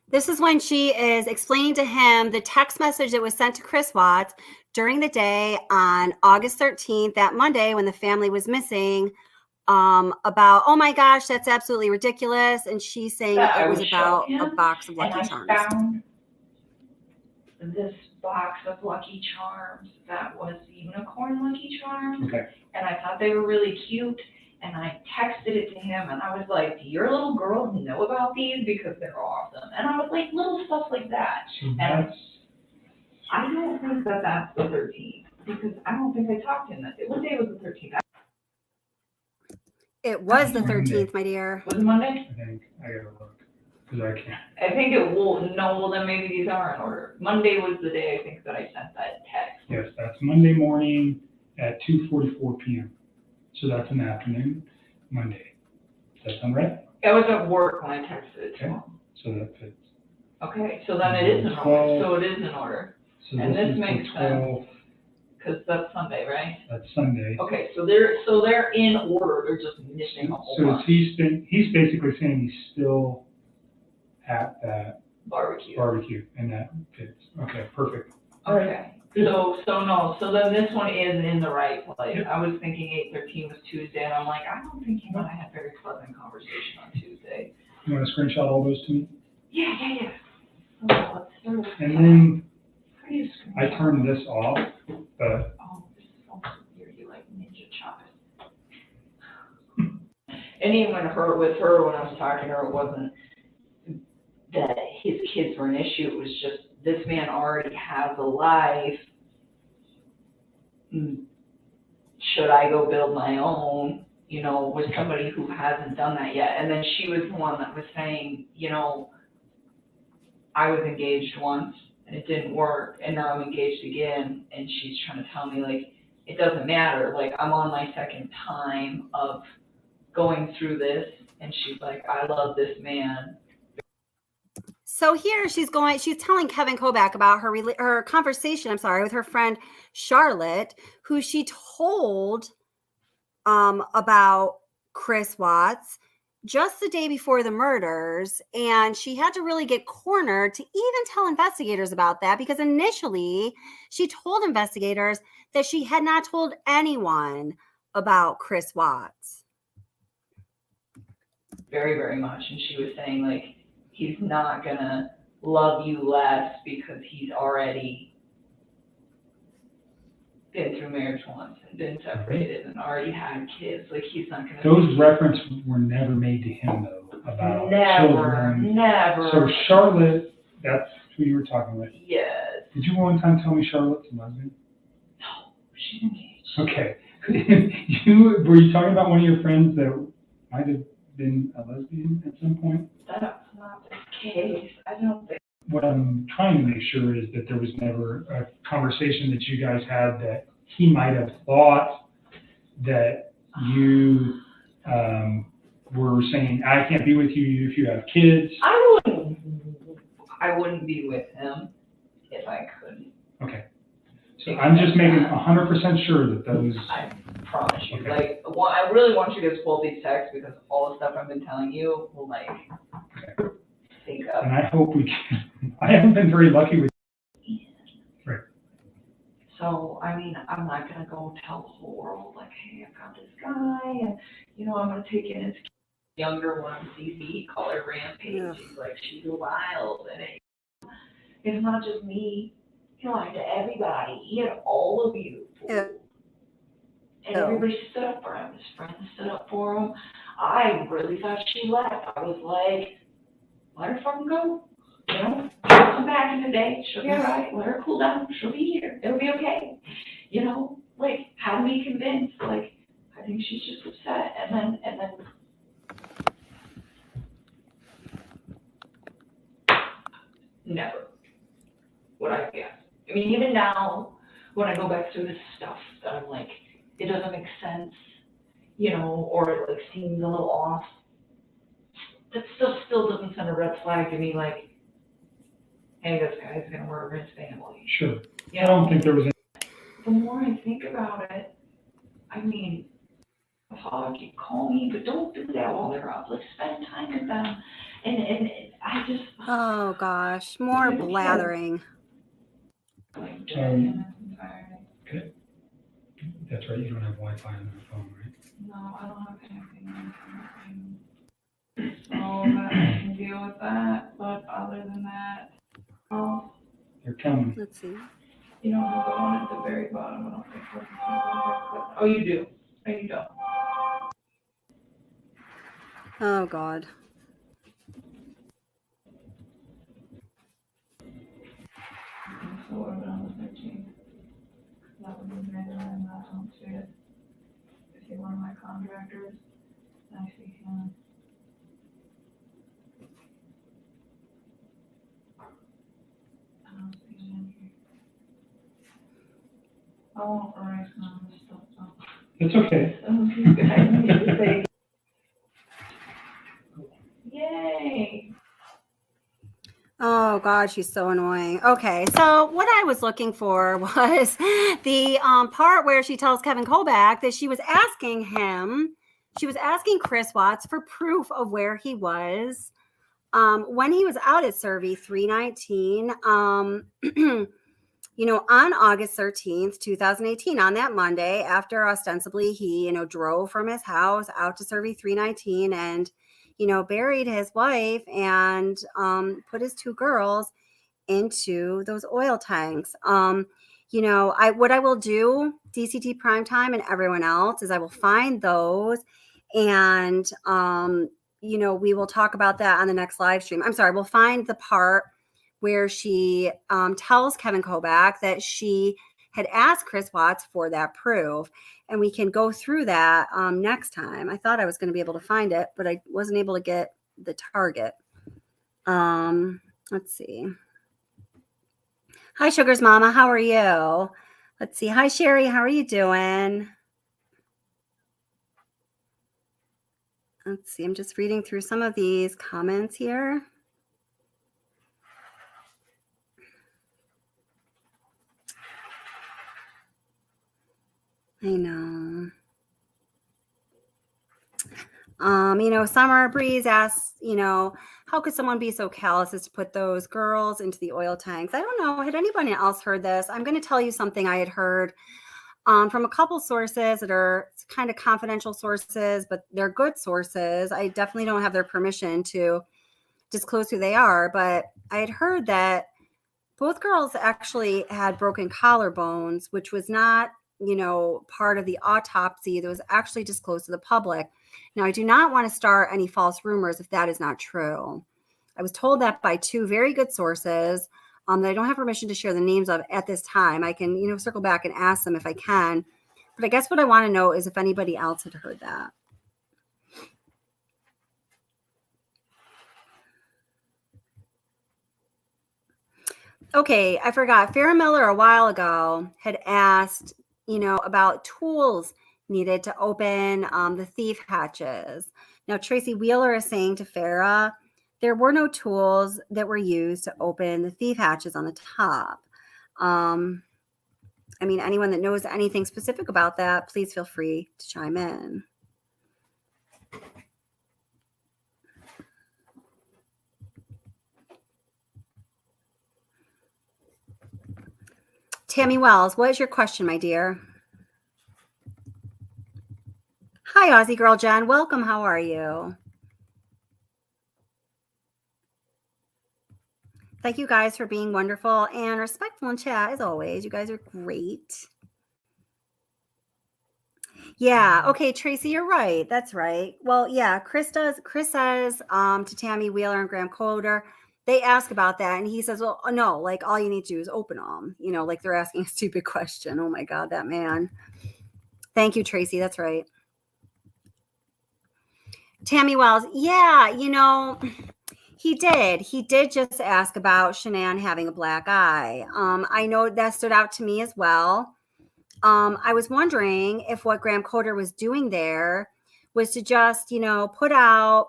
This is when she is explaining to him the text message that was sent to Chris Watts during the day on August 13th, that Monday when the family was missing, about, oh my gosh, that's absolutely ridiculous. And she's saying Yeah, it was about him, a box of Lucky and Charms. I found this box of Lucky Charms that was unicorn Lucky Charms. Okay. And I thought they were really cute. And I texted it to him, and I was like, do your little girls know about these? Because they're awesome. And I was like, little stuff like that. So And that's, I don't think that that's the 13th, because I don't think I talked to him that day. What day was the 13th? It was the Monday. 13th, my dear. Was it Monday? I think, I gotta look, because I can't. I think it will, no, well then maybe these are in order. Monday was the day I think that I sent that text. Yes, that's Monday morning at 2:44 p.m. So that's an afternoon, Monday. Does that sound right? I was at work when I texted it to him. So that fits. Okay, so then it is in order, so it is in order, So And this is the makes 12th, because that's Sunday, right? That's Sunday. Okay, so they're in order, they're just missing a whole So bunch. he's basically saying he's still at that Barbecue. barbecue, and that fits. Okay, perfect. Okay, so then this one is in the right place. I was thinking 8/13 was Tuesday, and I'm like, I don't think you and I had very pleasant conversation on Tuesday. You want to screenshot all those to me? Yeah. Okay, let's start with. And then How do you I screenshot? turned this off, but Oh, this is so weird, you like ninja chop it. And even with her, when I was talking to her, it wasn't that his kids were an issue, it was just, this man already has a life. Should I go build my own, with somebody who hasn't done that yet? And then she was the one that was saying, I was engaged once and it didn't work, and now I'm engaged again, and she's trying to tell me, like, it doesn't matter, like, I'm on my second time of going through this, and she's like, I love this man. So here she's telling Kevin Kovac about her conversation, with her friend Charlotte, who she told about Chris Watts just the day before the murders. And she had to really get cornered to even tell investigators about that, because initially she told investigators that she had not told anyone about Chris Watts. Very, very much. And she was saying, like, he's not gonna love you less because he's already been through marriage once and been separated and already had kids. Like, he's not gonna. those references were never made to him, though, about children. Never. So Charlotte, that's who you were talking with. Yes. Did you one time tell me Charlotte's a lesbian? No, she's engaged. Okay. Were you talking about one of your friends that might have been a lesbian at some point? That's not the case. I don't think. What I'm trying to make sure is that there was never a conversation that you guys had that he might have thought that you were saying, I can't be with you if you have kids. I wouldn't be with him if I couldn't. Okay. So I'm just making 100% sure that those. I promise you. Okay. I really want you to pull these texts, because all the stuff I've been telling you will, think of. And I hope we can. I haven't been very lucky with. Right. So, I mean, I'm not gonna go tell the whole world, like, hey, I've got this guy, and, I'm gonna take in his younger one, Cece, call her Rampage. Yeah. She's like, she's wild, and it's not just me. lying to everybody, all of you. Ew. And everybody stood up for him. His friends stood up for him. I really thought she left. I was like, let her fucking go. She'll come back in the day. She'll be all right. Let her cool down. She'll be here. It'll be okay. Have me convinced. I think she's just upset. And then never would I guess. I mean, even now, when I go back through this stuff, that I'm like, it doesn't make sense, or it seems a little off. That still doesn't send a red flag to me, like, hey, this guy's gonna murder his family. Sure. I don't think there was any. The more I think about it, I mean, apology, call me, but don't do that while they're up. Spend time with them, and I just. Oh gosh, more blathering. Okay. That's right, you don't have Wi-Fi on your phone, right? No, I don't have anything on my phone. So that I can deal with that, but other than that, They're coming. Let's see. you don't have the one at the very bottom, I don't think. Oh, you do. No, you don't. Oh God. So what about on the 13th? That would be better than that, I don't see it. I see one of my contractors, I see him. I don't see him in here. I won't erase none of this stuff, so. It's okay. You guys need to say, yay! Oh God, she's so annoying. Okay, so what I was looking for was the part where she tells Kevin Kovac that she was asking Chris Watts for proof of where he was when he was out at Cervi 319. On August 13th, 2018, on that Monday, after ostensibly he, drove from his house out to Cervi 319 and buried his wife and put his two girls into those oil tanks. What I will do, DCT Primetime and everyone else, is I will find those and, we will talk about that on the next live stream. I'm sorry, we'll find the part where she tells Kevin Kovac that she had asked Chris Watts for that proof. And we can go through that next time. I thought I was going to be able to find it, but I wasn't able to get the target. Let's see. Hi, Sugar's Mama. How are you? Let's see. Hi, Sherry. How are you doing? Let's see. I'm just reading through some of these comments here. I know. Summer Breeze asks, how could someone be so callous as to put those girls into the oil tanks? I don't know. Had anybody else heard this? I'm going to tell you something I had heard from a couple sources that are kind of confidential sources, but they're good sources. I definitely don't have their permission to disclose who they are, but I had heard that both girls actually had broken collarbones, which was not part of the autopsy that was actually disclosed to the public. Now, I do not want to start any false rumors if that is not true. I was told that by two very good sources that I don't have permission to share the names of at this time. I can, circle back and ask them if I can. But I guess what I want to know is if anybody else had heard that. Okay, I forgot. Farrah Miller a while ago had asked, about tools needed to open the thief hatches. Now, Tracy Wheeler is saying to Farrah, there were no tools that were used to open the thief hatches on the top. Anyone that knows anything specific about that, please feel free to chime in. Tammy Wells, what is your question, my dear? Hi, Aussie Girl Jen. Welcome. How are you? Thank you guys for being wonderful and respectful in chat as always. You guys are great. Yeah. Okay, Tracy, you're right. That's right. Well, yeah, Chris says to Tammy Wheeler and Graham Coder, they ask about that. And he says, well, no, like all you need to do is open them, like they're asking a stupid question. Oh my God, that man. Thank you, Tracy. That's right. Tammy Wells. Yeah. He did just ask about Shanann having a black eye. I know that stood out to me as well. I was wondering if what Graham Coder was doing there was to just, put out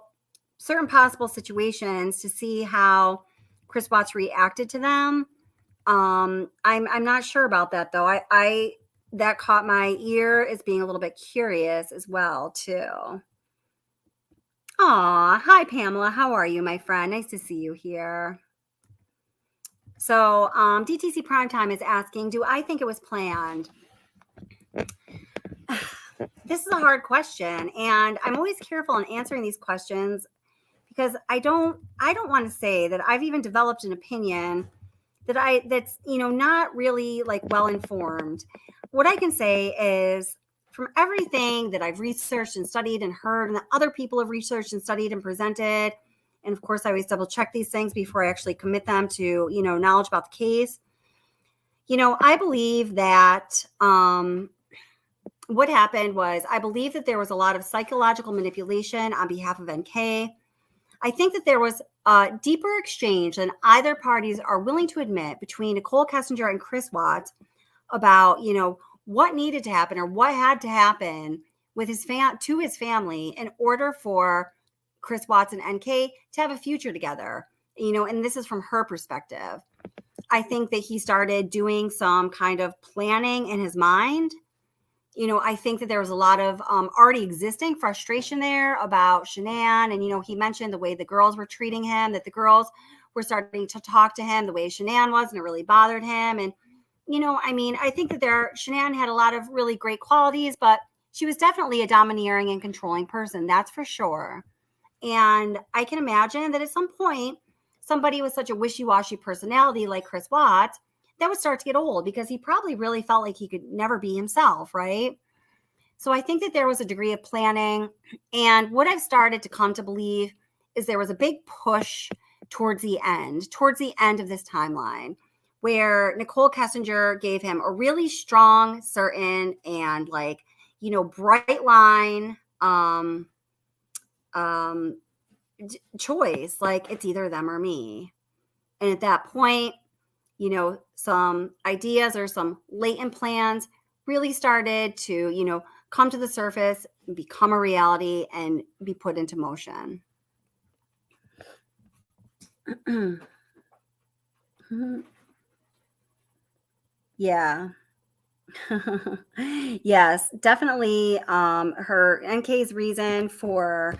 certain possible situations to see how Chris Watts reacted to them. I'm not sure about that though. I that caught my ear as being a little bit curious as well too. Aw, hi Pamela. How are you, my friend? Nice to see you here. So DTC Primetime is asking, do I think it was planned? This is a hard question, and I'm always careful in answering these questions because I don't want to say that I've even developed an opinion that's not really like well informed. What I can say is from everything that I've researched and studied and heard, and that other people have researched and studied and presented, and of course I always double check these things before I actually commit them to knowledge about the case. I believe that what happened was I believe that there was a lot of psychological manipulation on behalf of NK. I think that there was a deeper exchange than either parties are willing to admit between Nicole Kessinger and Chris Watts about, what needed to happen or what had to happen with his family in order for Chris Watts and NK to have a future together. And this is from her perspective. I think that he started doing some kind of planning in his mind. I think that there was a lot of already existing frustration there about Shanann. And, he mentioned the way the girls were treating him, that the girls were starting to talk to him the way Shanann was, and it really bothered him. And, I think that Shanann had a lot of really great qualities, but she was definitely a domineering and controlling person. That's for sure. And I can imagine that at some point, somebody with such a wishy-washy personality like Chris Watts, that would start to get old because he probably really felt like he could never be himself, right? So I think that there was a degree of planning. And what I've started to come to believe is there was a big push towards the end of this timeline, where Nicole Kessinger gave him a really strong, certain, and bright line choice. Like, it's either them or me. And at that point, some ideas or some latent plans really started to, come to the surface, become a reality, and be put into motion. Yeah. Yes, definitely. Her NK's reason for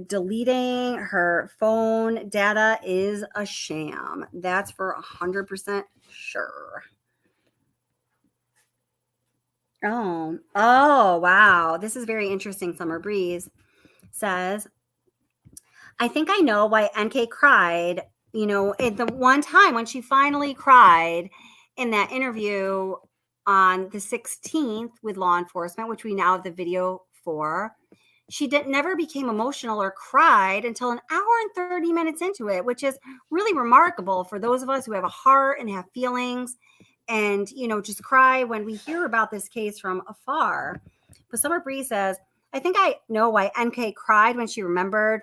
deleting her phone data is a sham. That's for 100% sure. Oh, wow. This is very interesting. Summer Breeze says, I think I know why NK cried, at the one time when she finally cried in that interview on the 16th with law enforcement, which we now have the video for. She never became emotional or cried until an hour and 30 minutes into it, which is really remarkable for those of us who have a heart and have feelings and, just cry when we hear about this case from afar. But Summer Bree says, I think I know why NK cried when she remembered,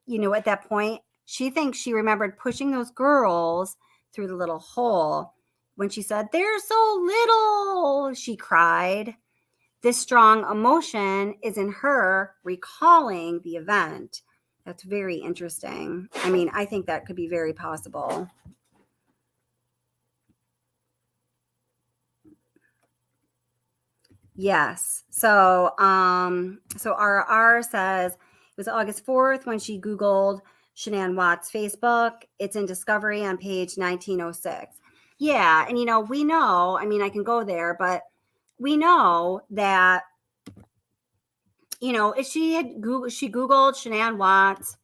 at that point. She thinks she remembered pushing those girls through the little hole. When she said, they're so little, she cried. This strong emotion is in her recalling the event. That's very interesting. I think that could be very possible. Yes. So RR says it was August 4th when she Googled Shanann Watts' Facebook. It's in Discovery on page 1906. Yeah. And, we know, I can go there, but we know that, if she Googled Shanann Watts'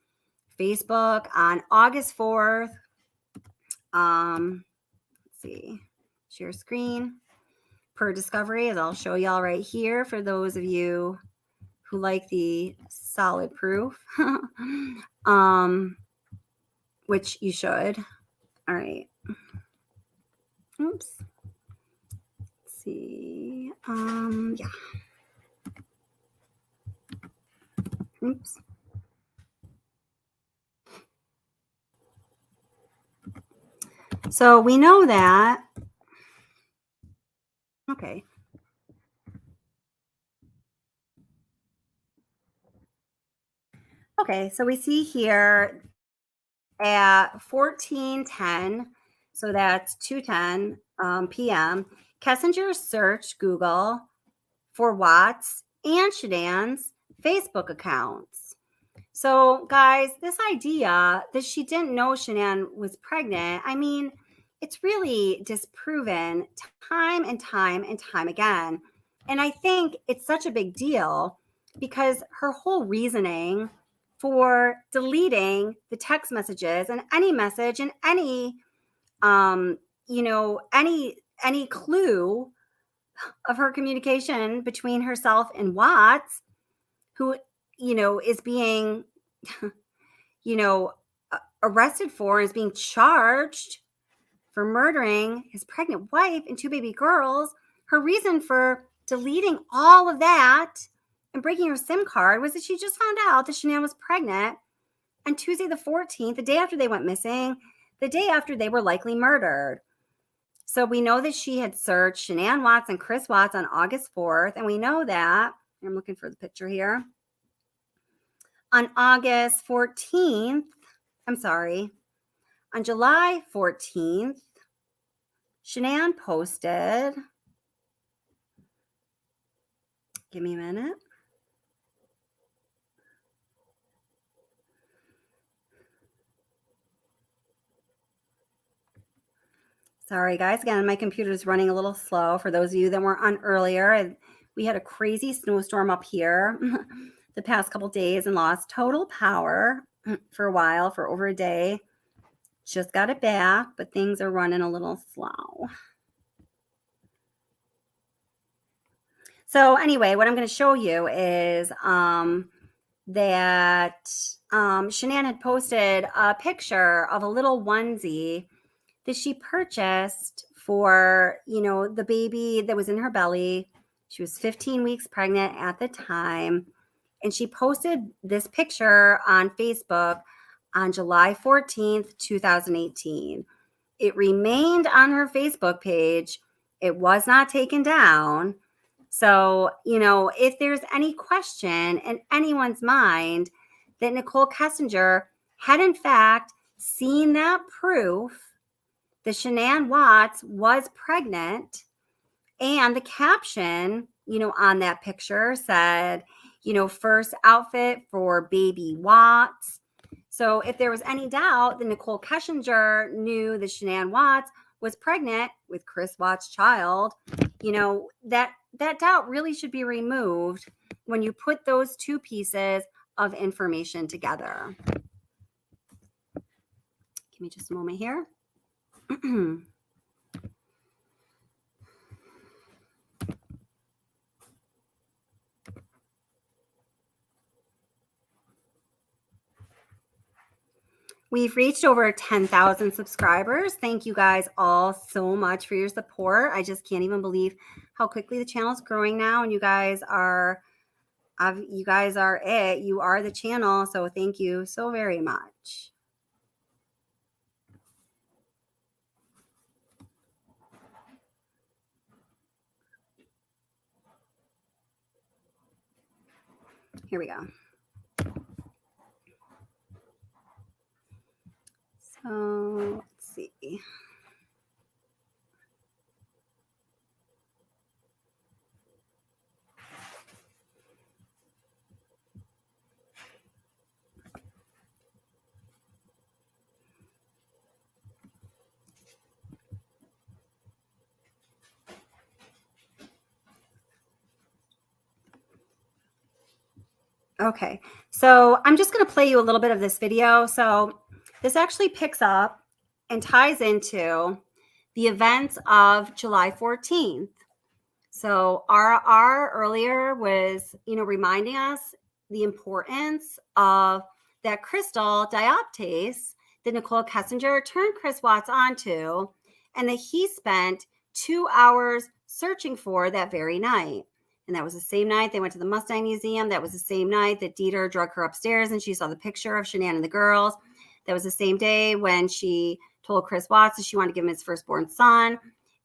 Facebook on August 4th, Let's see, share screen per discovery, as I'll show y'all right here for those of you who like the solid proof, which you should. All right. Oops. Let's see. Yeah. Oops. So we know that. Okay. Okay, so we see here at 14:10, so that's 2:10 p.m., Kessinger searched Google for Watts and Shanann's Facebook accounts. So, guys, this idea that she didn't know Shanann was pregnant, I mean, it's really disproven time and time and time again. And I think it's such a big deal because her whole reasoning for deleting the text messages and any message and any any clue of her communication between herself and Watts, who is being arrested for, is being charged for murdering his pregnant wife and 2 baby girls. Her reason for deleting all of that and breaking her SIM card was that she just found out that Shanann was pregnant on Tuesday the 14th, the day after they went missing, the day after they were likely murdered. So we know that she had searched Shanann Watts and Chris Watts on August 4th, and we know that, I'm looking for the picture here, on August 14th, on July 14th, Shanann posted, give me a minute. Sorry, guys. Again, my computer is running a little slow. For those of you that weren't on earlier, we had a crazy snowstorm up here the past couple days and lost total power for a while, for over a day. Just got it back, but things are running a little slow. So anyway, what I'm going to show you is that Shanann had posted a picture of a little onesie that she purchased for, the baby that was in her belly. She was 15 weeks pregnant at the time. And she posted this picture on Facebook on July 14th, 2018. It remained on her Facebook page. It was not taken down. So, if there's any question in anyone's mind that Nicole Kessinger had in fact seen that proof that Shanann Watts was pregnant, and the caption, on that picture said, first outfit for baby Watts. So if there was any doubt that Nicole Kessinger knew that Shanann Watts was pregnant with Chris Watts' child, that doubt really should be removed when you put those two pieces of information together. Give me just a moment here. We've reached over 10,000 subscribers. Thank you guys all so much for your support. I just can't even believe how quickly the channel is growing now, and you guys are it. You are the channel, so thank you so very much. Here we go. So let's see. Okay, so I'm just going to play you a little bit of this video. So this actually picks up and ties into the events of July 14th. So RR earlier was, reminding us the importance of that crystal dioptase that Nicole Kessinger turned Chris Watts onto, and that he spent 2 hours searching for that very night. And that was the same night they went to the Mustang Museum. That was the same night that Dieter drug her upstairs and she saw the picture of Shanann and the girls. That was the same day when she told Chris Watts that she wanted to give him his firstborn son.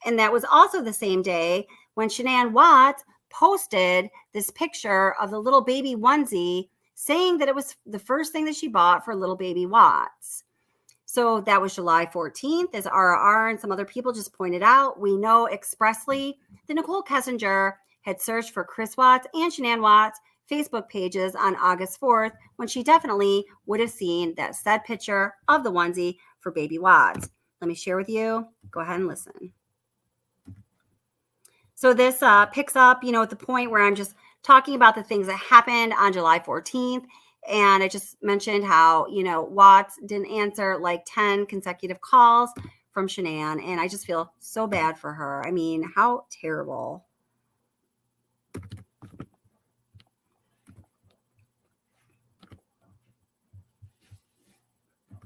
And that was also the same day when Shanna Watts posted this picture of the little baby onesie, saying that it was the first thing that she bought for little baby Watts. So that was July 14th, as RR and some other people just pointed out. We know expressly that Nicole Kessinger had searched for Chris Watts and Shanann Watts' Facebook pages on August 4th, when she definitely would have seen that said picture of the onesie for baby Watts. Let me share with you. Go ahead and listen. So this picks up, at the point where I'm just talking about the things that happened on July 14th. And I just mentioned how, Watts didn't answer like 10 consecutive calls from Shanann. And I just feel so bad for her. I mean, how terrible.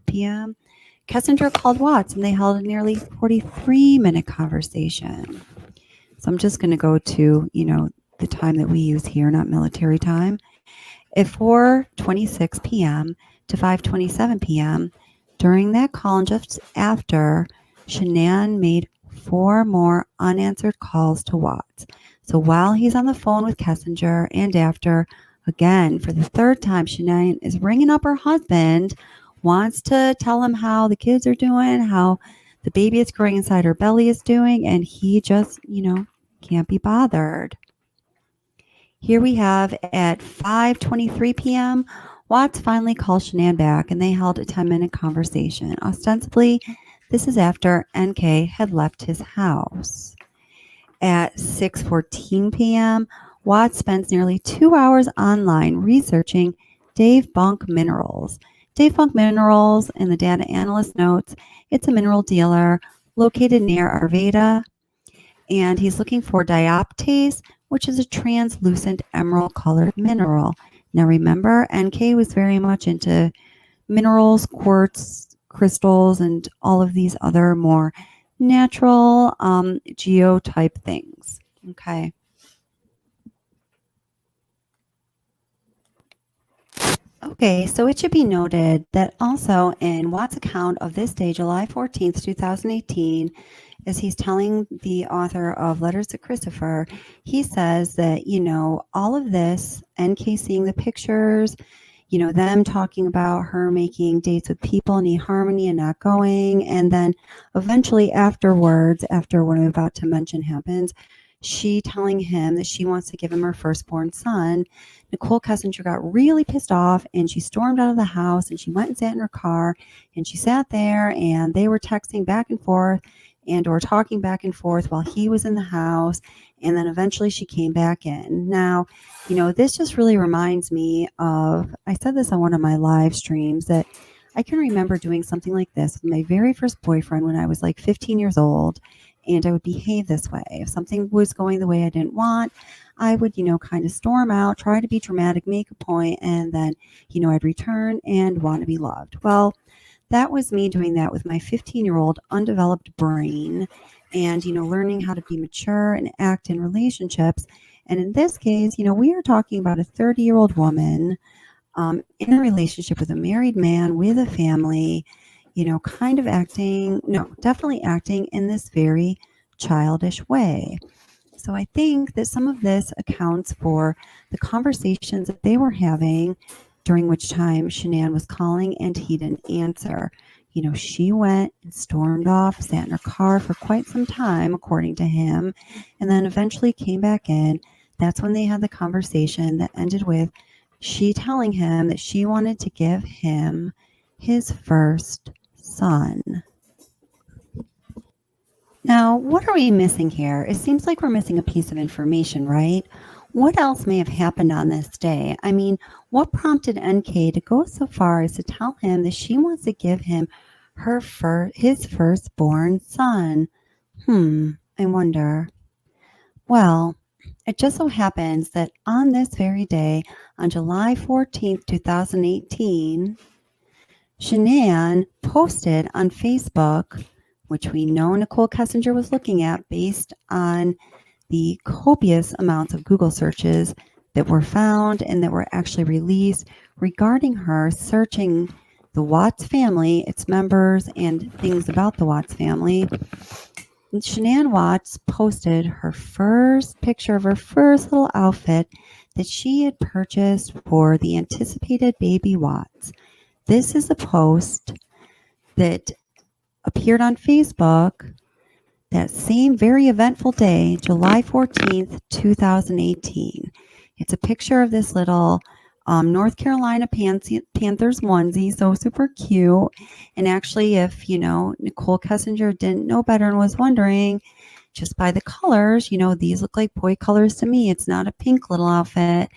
p.m. Kessinger called Watts and they held a nearly 43-minute conversation. So I'm just going to go to, the time that we use here, not military time. At 4:26 p.m. to 5:27 p.m., during that call and just after, Shanann made 4 more unanswered calls to Watts. So while he's on the phone with Kessinger and after, again, for the 3rd time, Shanann is ringing up her husband, wants to tell him how the kids are doing, how the baby that's growing inside her belly is doing, and he just, can't be bothered. Here we have at 5:23 p.m., Watts finally called Shanann back and they held a 10-minute conversation. Ostensibly, this is after NK had left his house. At 6:14 p.m., Watts spends nearly 2 hours online researching Dave Bunk Minerals. Dave Bunk Minerals, in the data analyst notes, it's a mineral dealer located near Arvada, and he's looking for dioptase, which is a translucent emerald-colored mineral. Now remember, NK was very much into minerals, quartz, crystals, and all of these other more natural geo-type things. Okay. Okay, so it should be noted that also in Watts' account of this day, July 14th, 2018, as he's telling the author of Letters to Christopher, he says that, all of this, NK seeing the pictures, them talking about her making dates with people in eHarmony and not going, and then eventually afterwards, after what I'm about to mention happens, she telling him that she wants to give him her firstborn son. Nicole Kessinger got really pissed off and she stormed out of the house and she went and sat in her car and she sat there and they were texting back and forth and or talking back and forth while he was in the house. And then eventually she came back in. Now, this just really reminds me of, I said this on one of my live streams, that I can remember doing something like this with my very first boyfriend when I was like 15 years old. And I would behave this way. If something was going the way I didn't want, I would, kind of storm out, try to be dramatic, make a point, and then, I'd return and want to be loved. Well, that was me doing that with my 15-year-old undeveloped brain and, learning how to be mature and act in relationships. And in this case, we are talking about a 30-year-old woman in a relationship with a married man with a family, definitely acting in this very childish way. So I think that some of this accounts for the conversations that they were having, during which time Shanann was calling and he didn't answer. She went and stormed off, sat in her car for quite some time, according to him, and then eventually came back in. That's when they had the conversation that ended with she telling him that she wanted to give him his first son. Now, what are we missing here? It seems like we're missing a piece of information, right? What else may have happened on this day? I mean, what prompted NK to go so far as to tell him that she wants to give him his firstborn son. I wonder. Well, it just so happens that on this very day, on July 14th, 2018, Shanann posted on Facebook, which we know Nicole Kessinger was looking at based on the copious amounts of Google searches that were found and that were actually released regarding her searching the Watts family, its members, and things about the Watts family. And Shanann Watts posted her first picture of her first little outfit that she had purchased for the anticipated baby Watts. This is a post that appeared on Facebook that same very eventful day, July 14th, 2018. It's a picture of this little North Carolina Panthers onesie, so super cute. And actually, if, Nicole Kessinger didn't know better and was wondering, just by the colors, these look like boy colors to me. It's not a pink little outfit.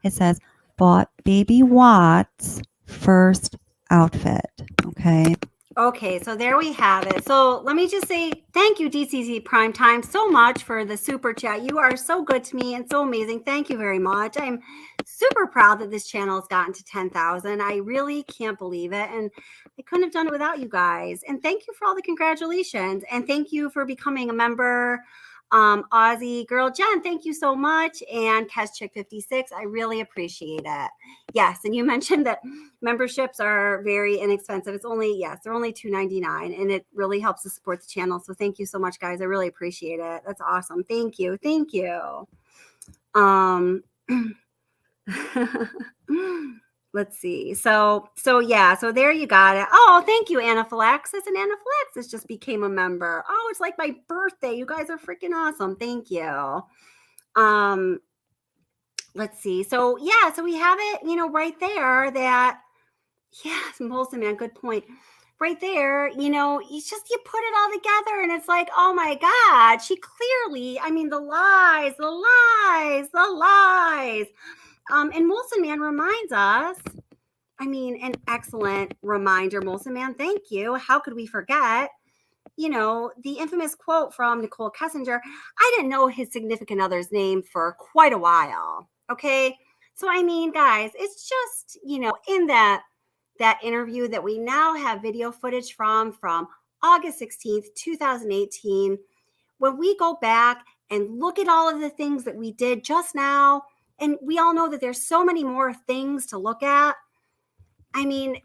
It says, bought baby Watts first outfit. Okay. Okay, so there we have it. So let me just say thank you, DCC Primetime, so much for the super chat. You are so good to me and so amazing. Thank you very much. I'm super proud that this channel has gotten to 10,000. I really can't believe it. And I couldn't have done it without you guys. And thank you for all the congratulations. And thank you for becoming a member. Aussie Girl Jen, thank you so much. And Chick 56, I really appreciate it. Yes, and you mentioned that memberships are very inexpensive. It's only, they're only $2.99, and it really helps to support the channel. So thank you so much, guys. I really appreciate it. That's awesome. Thank you. Thank you. Let's see. So there you got it. Oh, thank you, Anaphylaxis. And Anaphylaxis just became a member. Oh, it's like my birthday. You guys are freaking awesome. Thank you. Let's see. So we have it, right there that, yes, Molson, man, good point. Right there, it's just, you put it all together and it's like, oh my God, she clearly, the lies. And Molson Man reminds us, an excellent reminder, Molson Man, thank you. How could we forget, the infamous quote from Nicole Kessinger? I didn't know his significant other's name for quite a while. Okay. So, guys, it's just, in that interview that we now have video footage from August 16th, 2018, when we go back and look at all of the things that we did just now, and we all know that there's so many more things to look at. The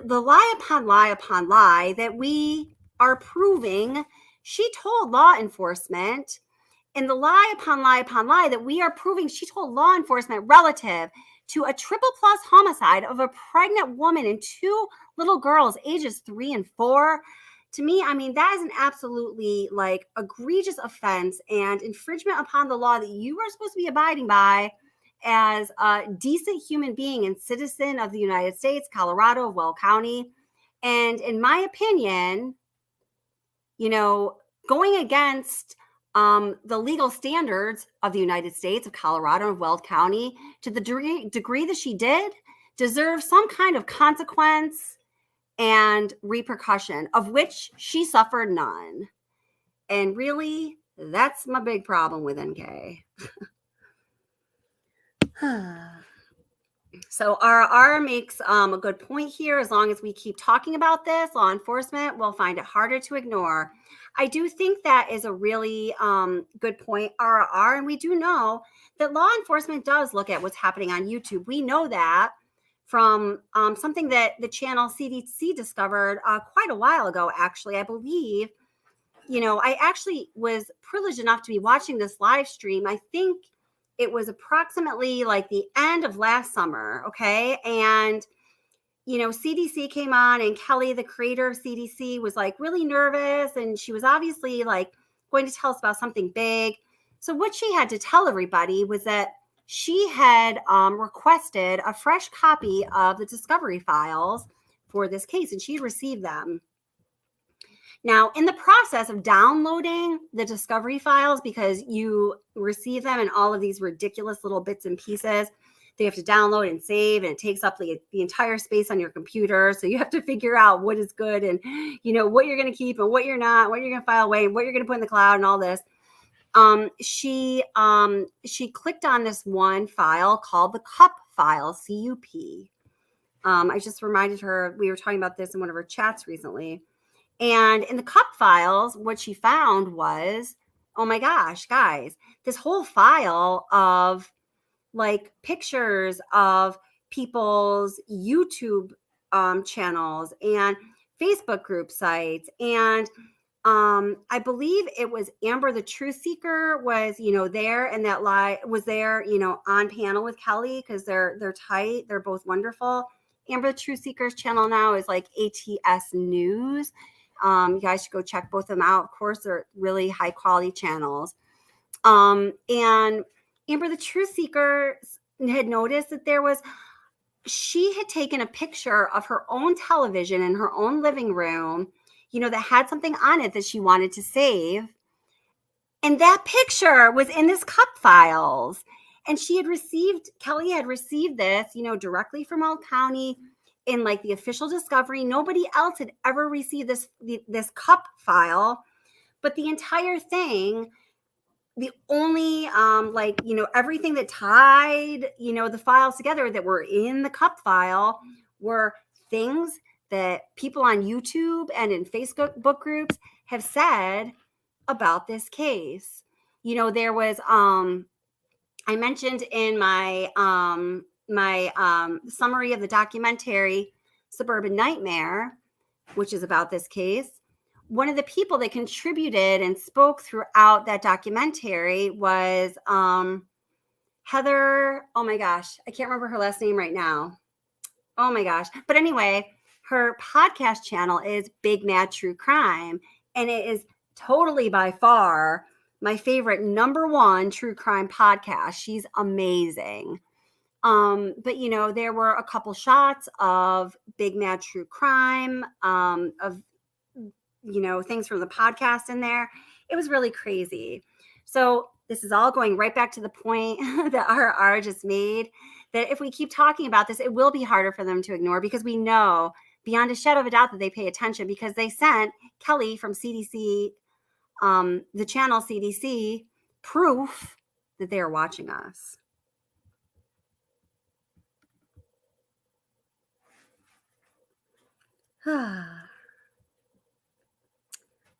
lie upon lie upon lie that we are proving she told law enforcement, and the lie upon lie upon lie that we are proving she told law enforcement relative to a triple plus homicide of a pregnant woman and two little girls, ages 3 and 4. To me, that is an absolutely egregious offense and infringement upon the law that you are supposed to be abiding by as a decent human being and citizen of the United States, Colorado, Will County. And in my opinion, going against the legal standards of the United States, of Colorado and Weld County, to the degree that she did, deserves some kind of consequence and repercussion, of which she suffered none. And really, that's my big problem with NK. So RR makes a good point here. As long as we keep talking about this, law enforcement will find it harder to ignore. I do think that is a really good point, RR. And we do know that law enforcement does look at what's happening on YouTube. We know that from something that the channel CDC discovered quite a while ago, actually. I believe, I actually was privileged enough to be watching this live stream. I think it was approximately the end of last summer, okay? And, CDC came on, and Kelly, the creator of CDC, was really nervous, and she was obviously going to tell us about something big. So what she had to tell everybody was that she had requested a fresh copy of the discovery files for this case, and she received them. Now, in the process of downloading the discovery files, because you receive them in all of these ridiculous little bits and pieces, they have to download and save, and it takes up the entire space on your computer. So you have to figure out what is good and, what you're going to keep and what you're not, what you're going to file away, what you're going to put in the cloud and all this. She clicked on this one file called the CUP file, CUP. I just reminded her, we were talking about this in one of her chats recently. And in the CUP files, what she found was, oh my gosh, guys, this whole file of like pictures of people's YouTube channels and Facebook group sites. And I believe it was Amber the Truth Seeker was, there, and that was there, on panel with Kelly, because they're tight. They're both wonderful. Amber the Truth Seeker's channel now is like ATS News. You guys should go check both of them out. Of course, they're really high quality channels. And Amber the Truth Seeker had noticed that she had taken a picture of her own television in her own living room, that had something on it that she wanted to save. And that picture was in this CUP files. And Kelly had received this, directly from Old County in like the official discovery. Nobody else had ever received this CUP file, but the entire thing, the only everything that tied the files together that were in the CUP file were things that people on YouTube and in Facebook book groups have said about this case. There was I mentioned in my summary of the documentary Suburban Nightmare, which is about this case. One of the people that contributed and spoke throughout that documentary was Heather. Oh my gosh, I can't remember her last name right now. Oh my gosh. But anyway, her podcast channel is Big Mad True Crime, and it is totally by far my favorite #1 true crime podcast. She's amazing. But there were a couple shots of Big Mad True Crime, of things from the podcast in there. It was really crazy. So this is all going right back to the point that RR just made, that if we keep talking about this, it will be harder for them to ignore, because we know beyond a shadow of a doubt that they pay attention, because they sent Kelly from CDC, the channel CDC, proof that they are watching us.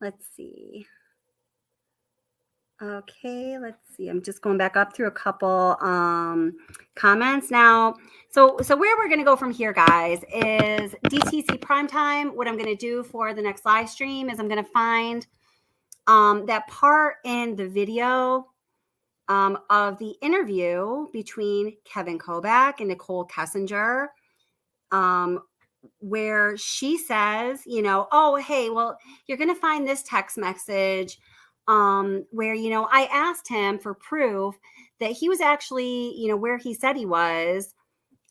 Let's see. Okay, let's see. I'm just going back up through a couple comments now. So where we're going to go from here, guys, is DTC Primetime. What I'm going to do for the next live stream is I'm going to find that part in the video of the interview between Kevin Kovac and Nicole Kessinger, where she says, oh, hey, well, you're going to find this text message where, I asked him for proof that he was actually, where he said he was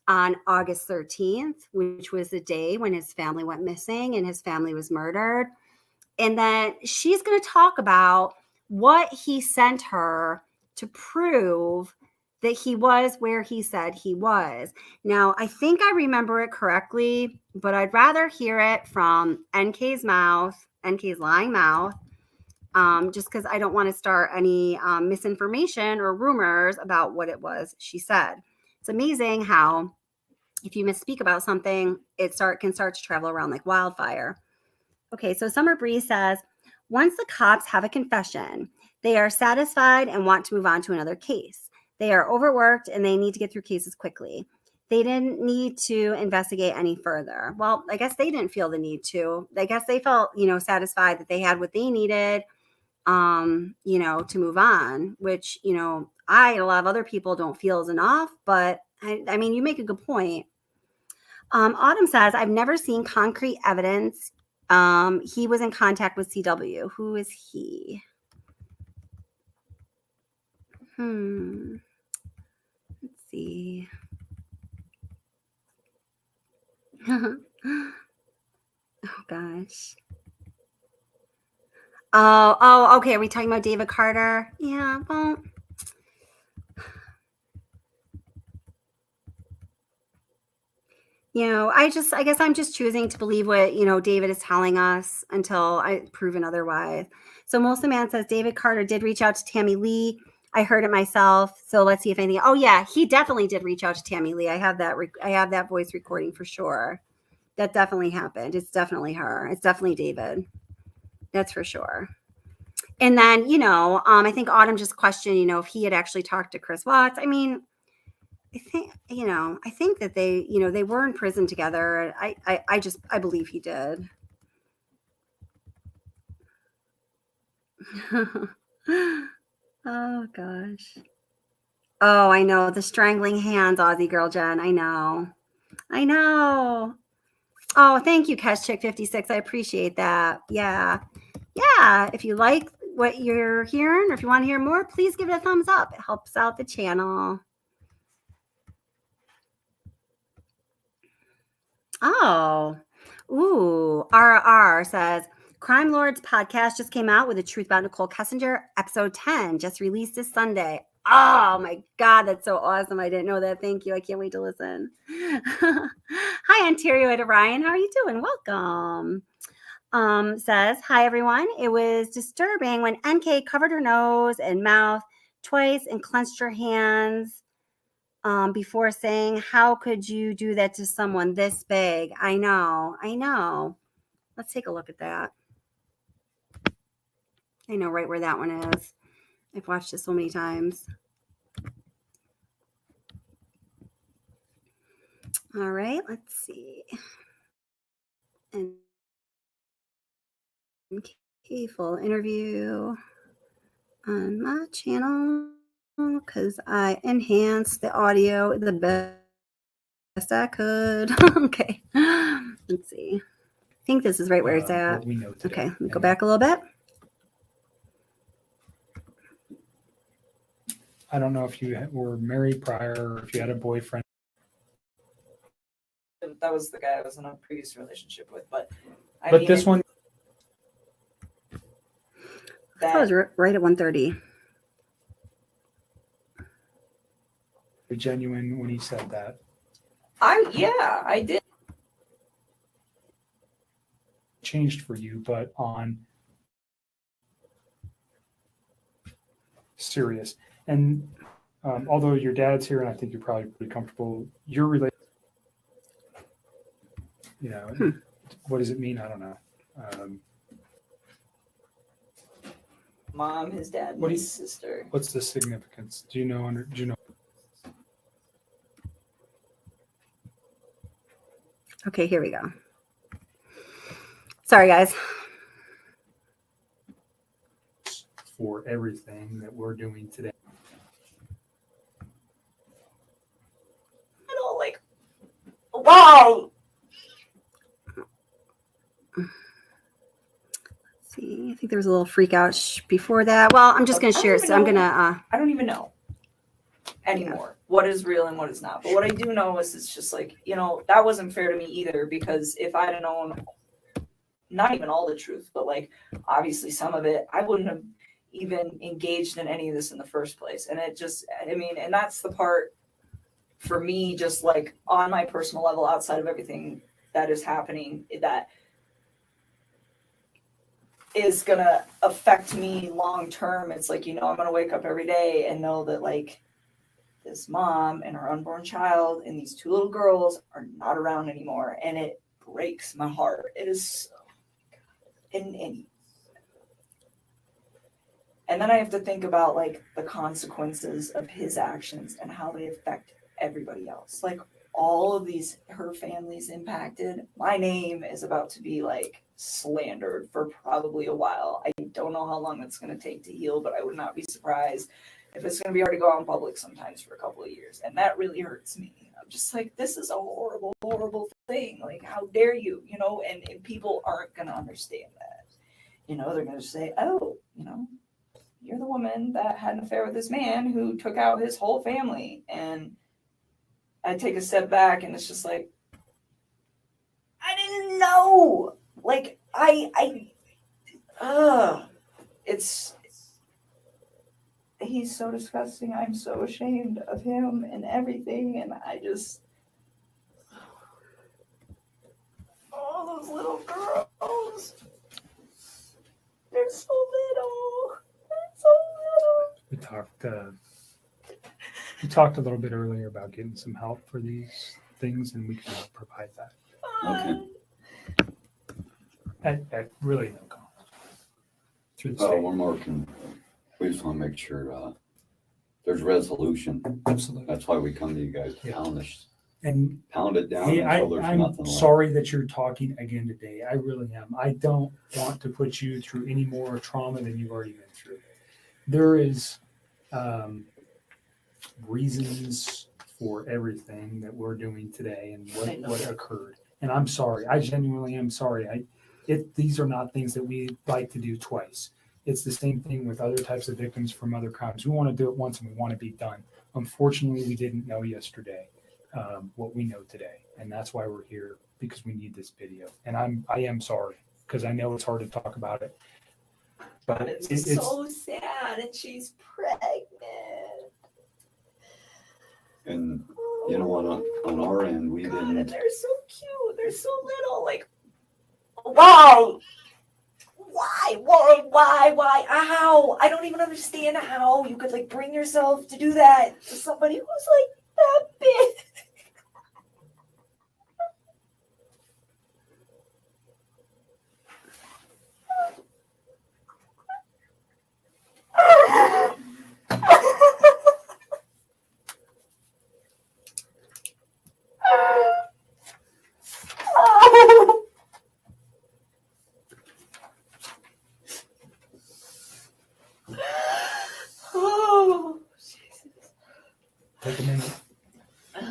on August 13th, which was the day when his family went missing and his family was murdered. And then she's going to talk about what he sent her to prove that he was where he said he was. Now, I think I remember it correctly, but I'd rather hear it from NK's lying mouth, just because I don't want to start any misinformation or rumors about what it was she said. It's amazing how if you misspeak about something, it can start to travel around like wildfire. Okay, so Summer Breeze says, once the cops have a confession, they are satisfied and want to move on to another case. They are overworked and they need to get through cases quickly. They didn't need to investigate any further. Well, I guess they didn't feel the need to. I guess they felt, satisfied that they had what they needed, to move on, which, I and a lot of other people don't feel is enough. But I mean, you make a good point. Autumn says, I've never seen concrete evidence. He was in contact with CW. Who is he? Let's see. Oh gosh. Oh, okay. Are we talking about David Carter? Yeah, well, I guess I'm just choosing to believe what, David is telling us until proven otherwise. So Melissa Man says David Carter did reach out to Tammy Lee. I heard it myself. So let's see if anything. Oh yeah, he definitely did reach out to Tammy Lee. I have that voice recording for sure. That definitely happened. It's definitely her. It's definitely David. That's for sure. And then, I think Autumn just questioned, if he had actually talked to Chris Watts. I mean, I think that they were in prison together. I believe he did. Oh gosh. Oh, I know the strangling hands, Aussie girl Jen. I know. Oh, thank you, Cash Chick 56. I appreciate that. Yeah. If you like what you're hearing, or if you want to hear more, please give it a thumbs up. It helps out the channel. Oh, ooh, RR says, Crime Lords podcast just came out with the truth about Nicole Kessinger, episode 10, just released this Sunday. Oh my God, that's so awesome. I didn't know that. Thank you. I can't wait to listen. Hi, Ontario Ida Ryan. How are you doing? Welcome. Says, hi, everyone. It was disturbing when NK covered her nose and mouth twice and clenched her hands. Before saying, how could you do that to someone this big? I know. Let's take a look at that. I know right where that one is. I've watched it so many times. All right, let's see. And full interview on my channel because I enhanced the audio the best I could. Okay, let's see. I think this is right where it's at. What we know today. Okay, let me go back a little bit. I don't know if you were married prior or if you had a boyfriend. That was the guy I was in a previous relationship with, but This one, That was right at 1:30. genuine when he said that. I did. Changed for you, but on serious. And although your dad's here, and I think you're probably pretty comfortable, your relationship, what does it mean? I don't know. Mom, his dad, and his sister. What's the significance? Do you know? Okay, here we go. Sorry, guys. For everything that we're doing today. Wow. See, I think there was a little freak out before that. Well, I'm just going to share it. So I'm going to. I don't even know anymore what is real and what is not. But what I do know is it's just like, that wasn't fair to me either, because if I'd have known not even all the truth, but like obviously some of it, I wouldn't have even engaged in any of this in the first place. And it just, and that's the part for me, just like on my personal level, outside of everything that is happening, that is going to affect me long term. It's like, I'm going to wake up every day and know that like this mom and her unborn child and these two little girls are not around anymore. And it breaks my heart. It is so, and then I have to think about like the consequences of his actions and how they affect everybody else. Like all of these, her family's impacted. My name is about to be like slandered for probably a while. I don't know how long that's going to take to heal, but I would not be surprised if it's going to be hard to go out in public sometimes for a couple of years. And that really hurts me. I'm just like, this is a horrible, horrible thing. Like, how dare you, and people aren't going to understand that. They're going to say, oh, you're the woman that had an affair with this man who took out his whole family. And I take a step back and it's just like, I didn't know. Like, he's so disgusting. I'm so ashamed of him and everything. And those little girls. They're so little. They're so little. We talked a little bit earlier about getting some help for these things, and we can provide that at really no cost through the state. One more thing. We just want to make sure there's resolution. Absolutely. That's why we come to you guys to pound this, And pound it down hey, until there's I'm nothing left. sorry that you're talking again today. I really am. I don't want to put you through any more trauma than you've already been through. There is reasons for everything that we're doing today and what occurred. And I'm sorry. I genuinely am sorry. These are not things that we like to do twice. It's the same thing with other types of victims from other crimes. We want to do it once and we want to be done. Unfortunately, we didn't know yesterday what we know today. And that's why we're here, because we need this video. And I am sorry, because I know it's hard to talk about it. But It's so sad, and she's pregnant. And you know what? On our end, we God, didn't. and they're so cute. They're so little. Like, why? Why? How? I don't even understand how you could like bring yourself to do that to somebody who's like that big. Oh, Jesus. take a minute. Do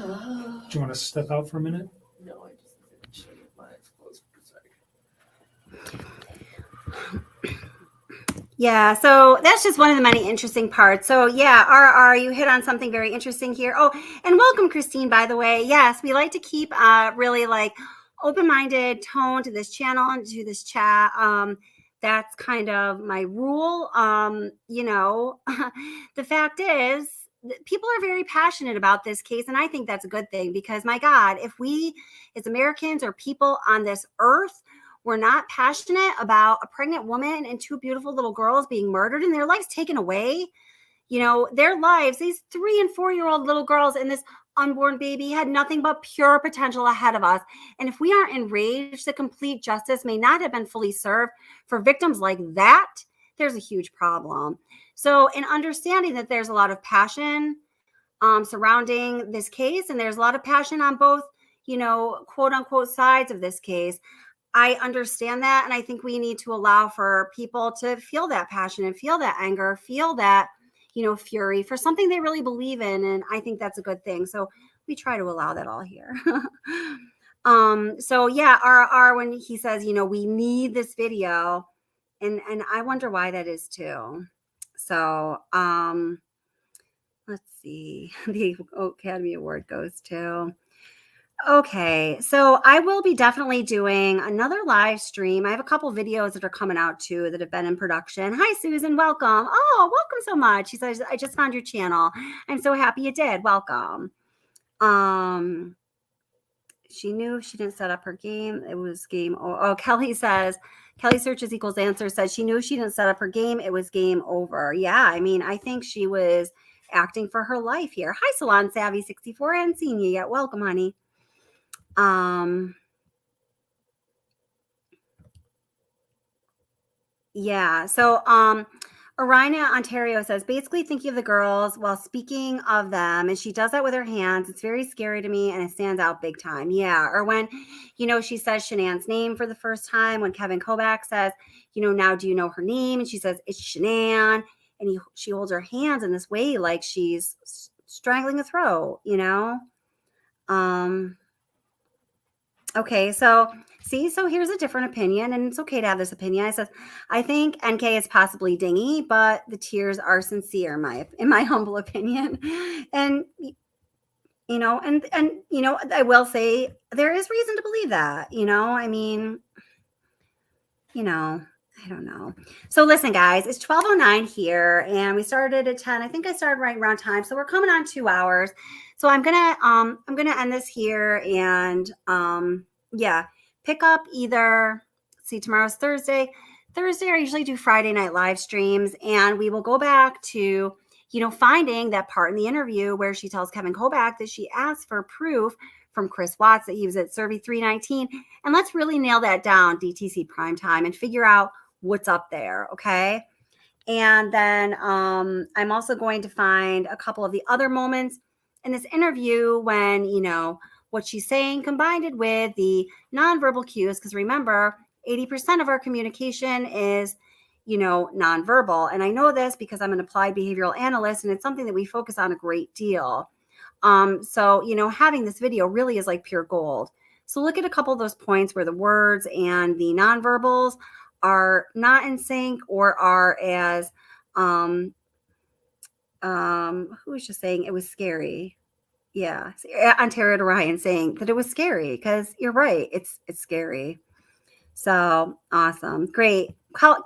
you want to step out for a minute? No, I just didn't show you my clothes for a second. Yeah, so that's just one of the many interesting parts. So yeah, RR, you hit on something very interesting here. Oh, and welcome, Christine, by the way. Yes, we like to keep really like open-minded tone to this channel and to this chat. That's kind of my rule. The fact is, people are very passionate about this case, and I think that's a good thing, because my God, if we as Americans or people on this earth were not passionate about a pregnant woman and two beautiful little girls being murdered and their lives taken away, their lives, these 3 and 4-year-old little girls and this unborn baby had nothing but pure potential ahead of us. And if we aren't enraged that complete justice may not have been fully served for victims like that, there's a huge problem. So in understanding that there's a lot of passion surrounding this case, and there's a lot of passion on both, quote unquote sides of this case, I understand that. And I think we need to allow for people to feel that passion and feel that anger, feel that, fury for something they really believe in. And I think that's a good thing. So we try to allow that all here. So yeah, RR, when he says, we need this video, and I wonder why that is too. So, let's see, the Academy Award goes to. Okay, so I will be definitely doing another live stream. I have a couple videos that are coming out too that have been in production. Hi, Susan, welcome. Oh, welcome so much. She says, I just found your channel. I'm so happy you did. Welcome. She knew she didn't set up her game. It was game. Oh, Kelly says, Kelly searches equals answer says she knew she didn't set up her game. It was game over. Yeah, I mean, I think she was acting for her life here. Hi, Salon Savvy 64. I hadn't seen you yet. Welcome, honey. Yeah. So, Arina Ontario says, basically thinking of the girls while speaking of them, and she does that with her hands. It's very scary to me, and it stands out big time. Yeah. Or when, she says Shanann's name for the first time, when Kevin Kovac says, now do you know her name? And she says, it's Shanann. And she holds her hands in this way, like she's strangling a throat, Okay, so here's a different opinion, and it's okay to have this opinion. I says, I think NK is possibly dingy, but the tears are sincere, in my humble opinion. And I will say there is reason to believe that. I don't know. So listen, guys, it's 12:09 here, and we started at 10. I think I started right around time, so we're coming on 2 hours. So I'm gonna end this here, and yeah, pick up either, see, tomorrow's Thursday. Thursday, I usually do Friday night live streams, and we will go back to, finding that part in the interview where she tells Kevin Kovac that she asked for proof from Chris Watts that he was at Cervi 319. And let's really nail that down, DTC primetime, and figure out what's up there, okay? And then I'm also going to find a couple of the other moments in this interview when, what she's saying combined it with the nonverbal cues, because remember, 80% of our communication is, nonverbal. And I know this because I'm an applied behavioral analyst, and it's something that we focus on a great deal. So, having this video really is like pure gold. So look at a couple of those points where the words and the nonverbals are not in sync or are as, who was just saying it was scary? Yeah. Ontario to Ryan saying that it was scary, because you're right. It's scary. So awesome. Great.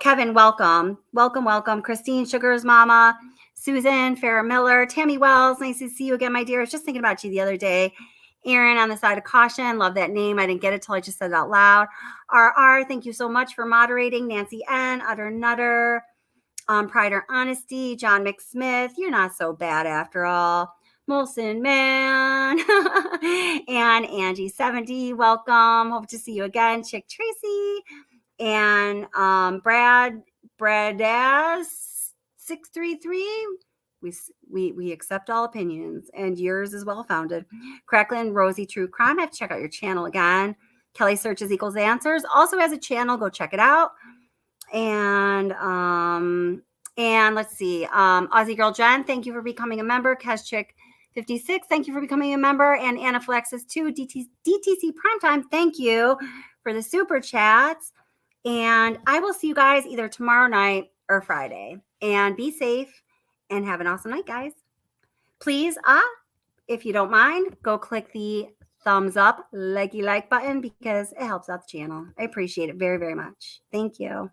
Kevin, welcome. Welcome. Christine, Sugar's mama, Susan, Farrah Miller, Tammy Wells. Nice to see you again, my dear. I was just thinking about you the other day. Aaron on the side of caution. Love that name. I didn't get it till I just said it out loud. RR, thank you so much for moderating. Nancy N, Utter Nutter, Pride or Honesty, John McSmith. You're not so bad after all. Molson Man and Angie 70, welcome. Hope to see you again. Chick Tracy and Brad 633. We accept all opinions, and yours is well founded. Cracklin Rosie True Crime. I have to check out your channel again. Kelly Searches Equals Answers also has a channel. Go check it out. And let's see. Aussie Girl Jen, thank you for becoming a member. Keshchick 56, thank you for becoming a member. And Anaphylaxis 2, DTC Primetime, thank you for the super chats. And I will see you guys either tomorrow night or Friday. And be safe and have an awesome night, guys. Please, if you don't mind, go click the thumbs up, like button, because it helps out the channel. I appreciate it very, very much. Thank you.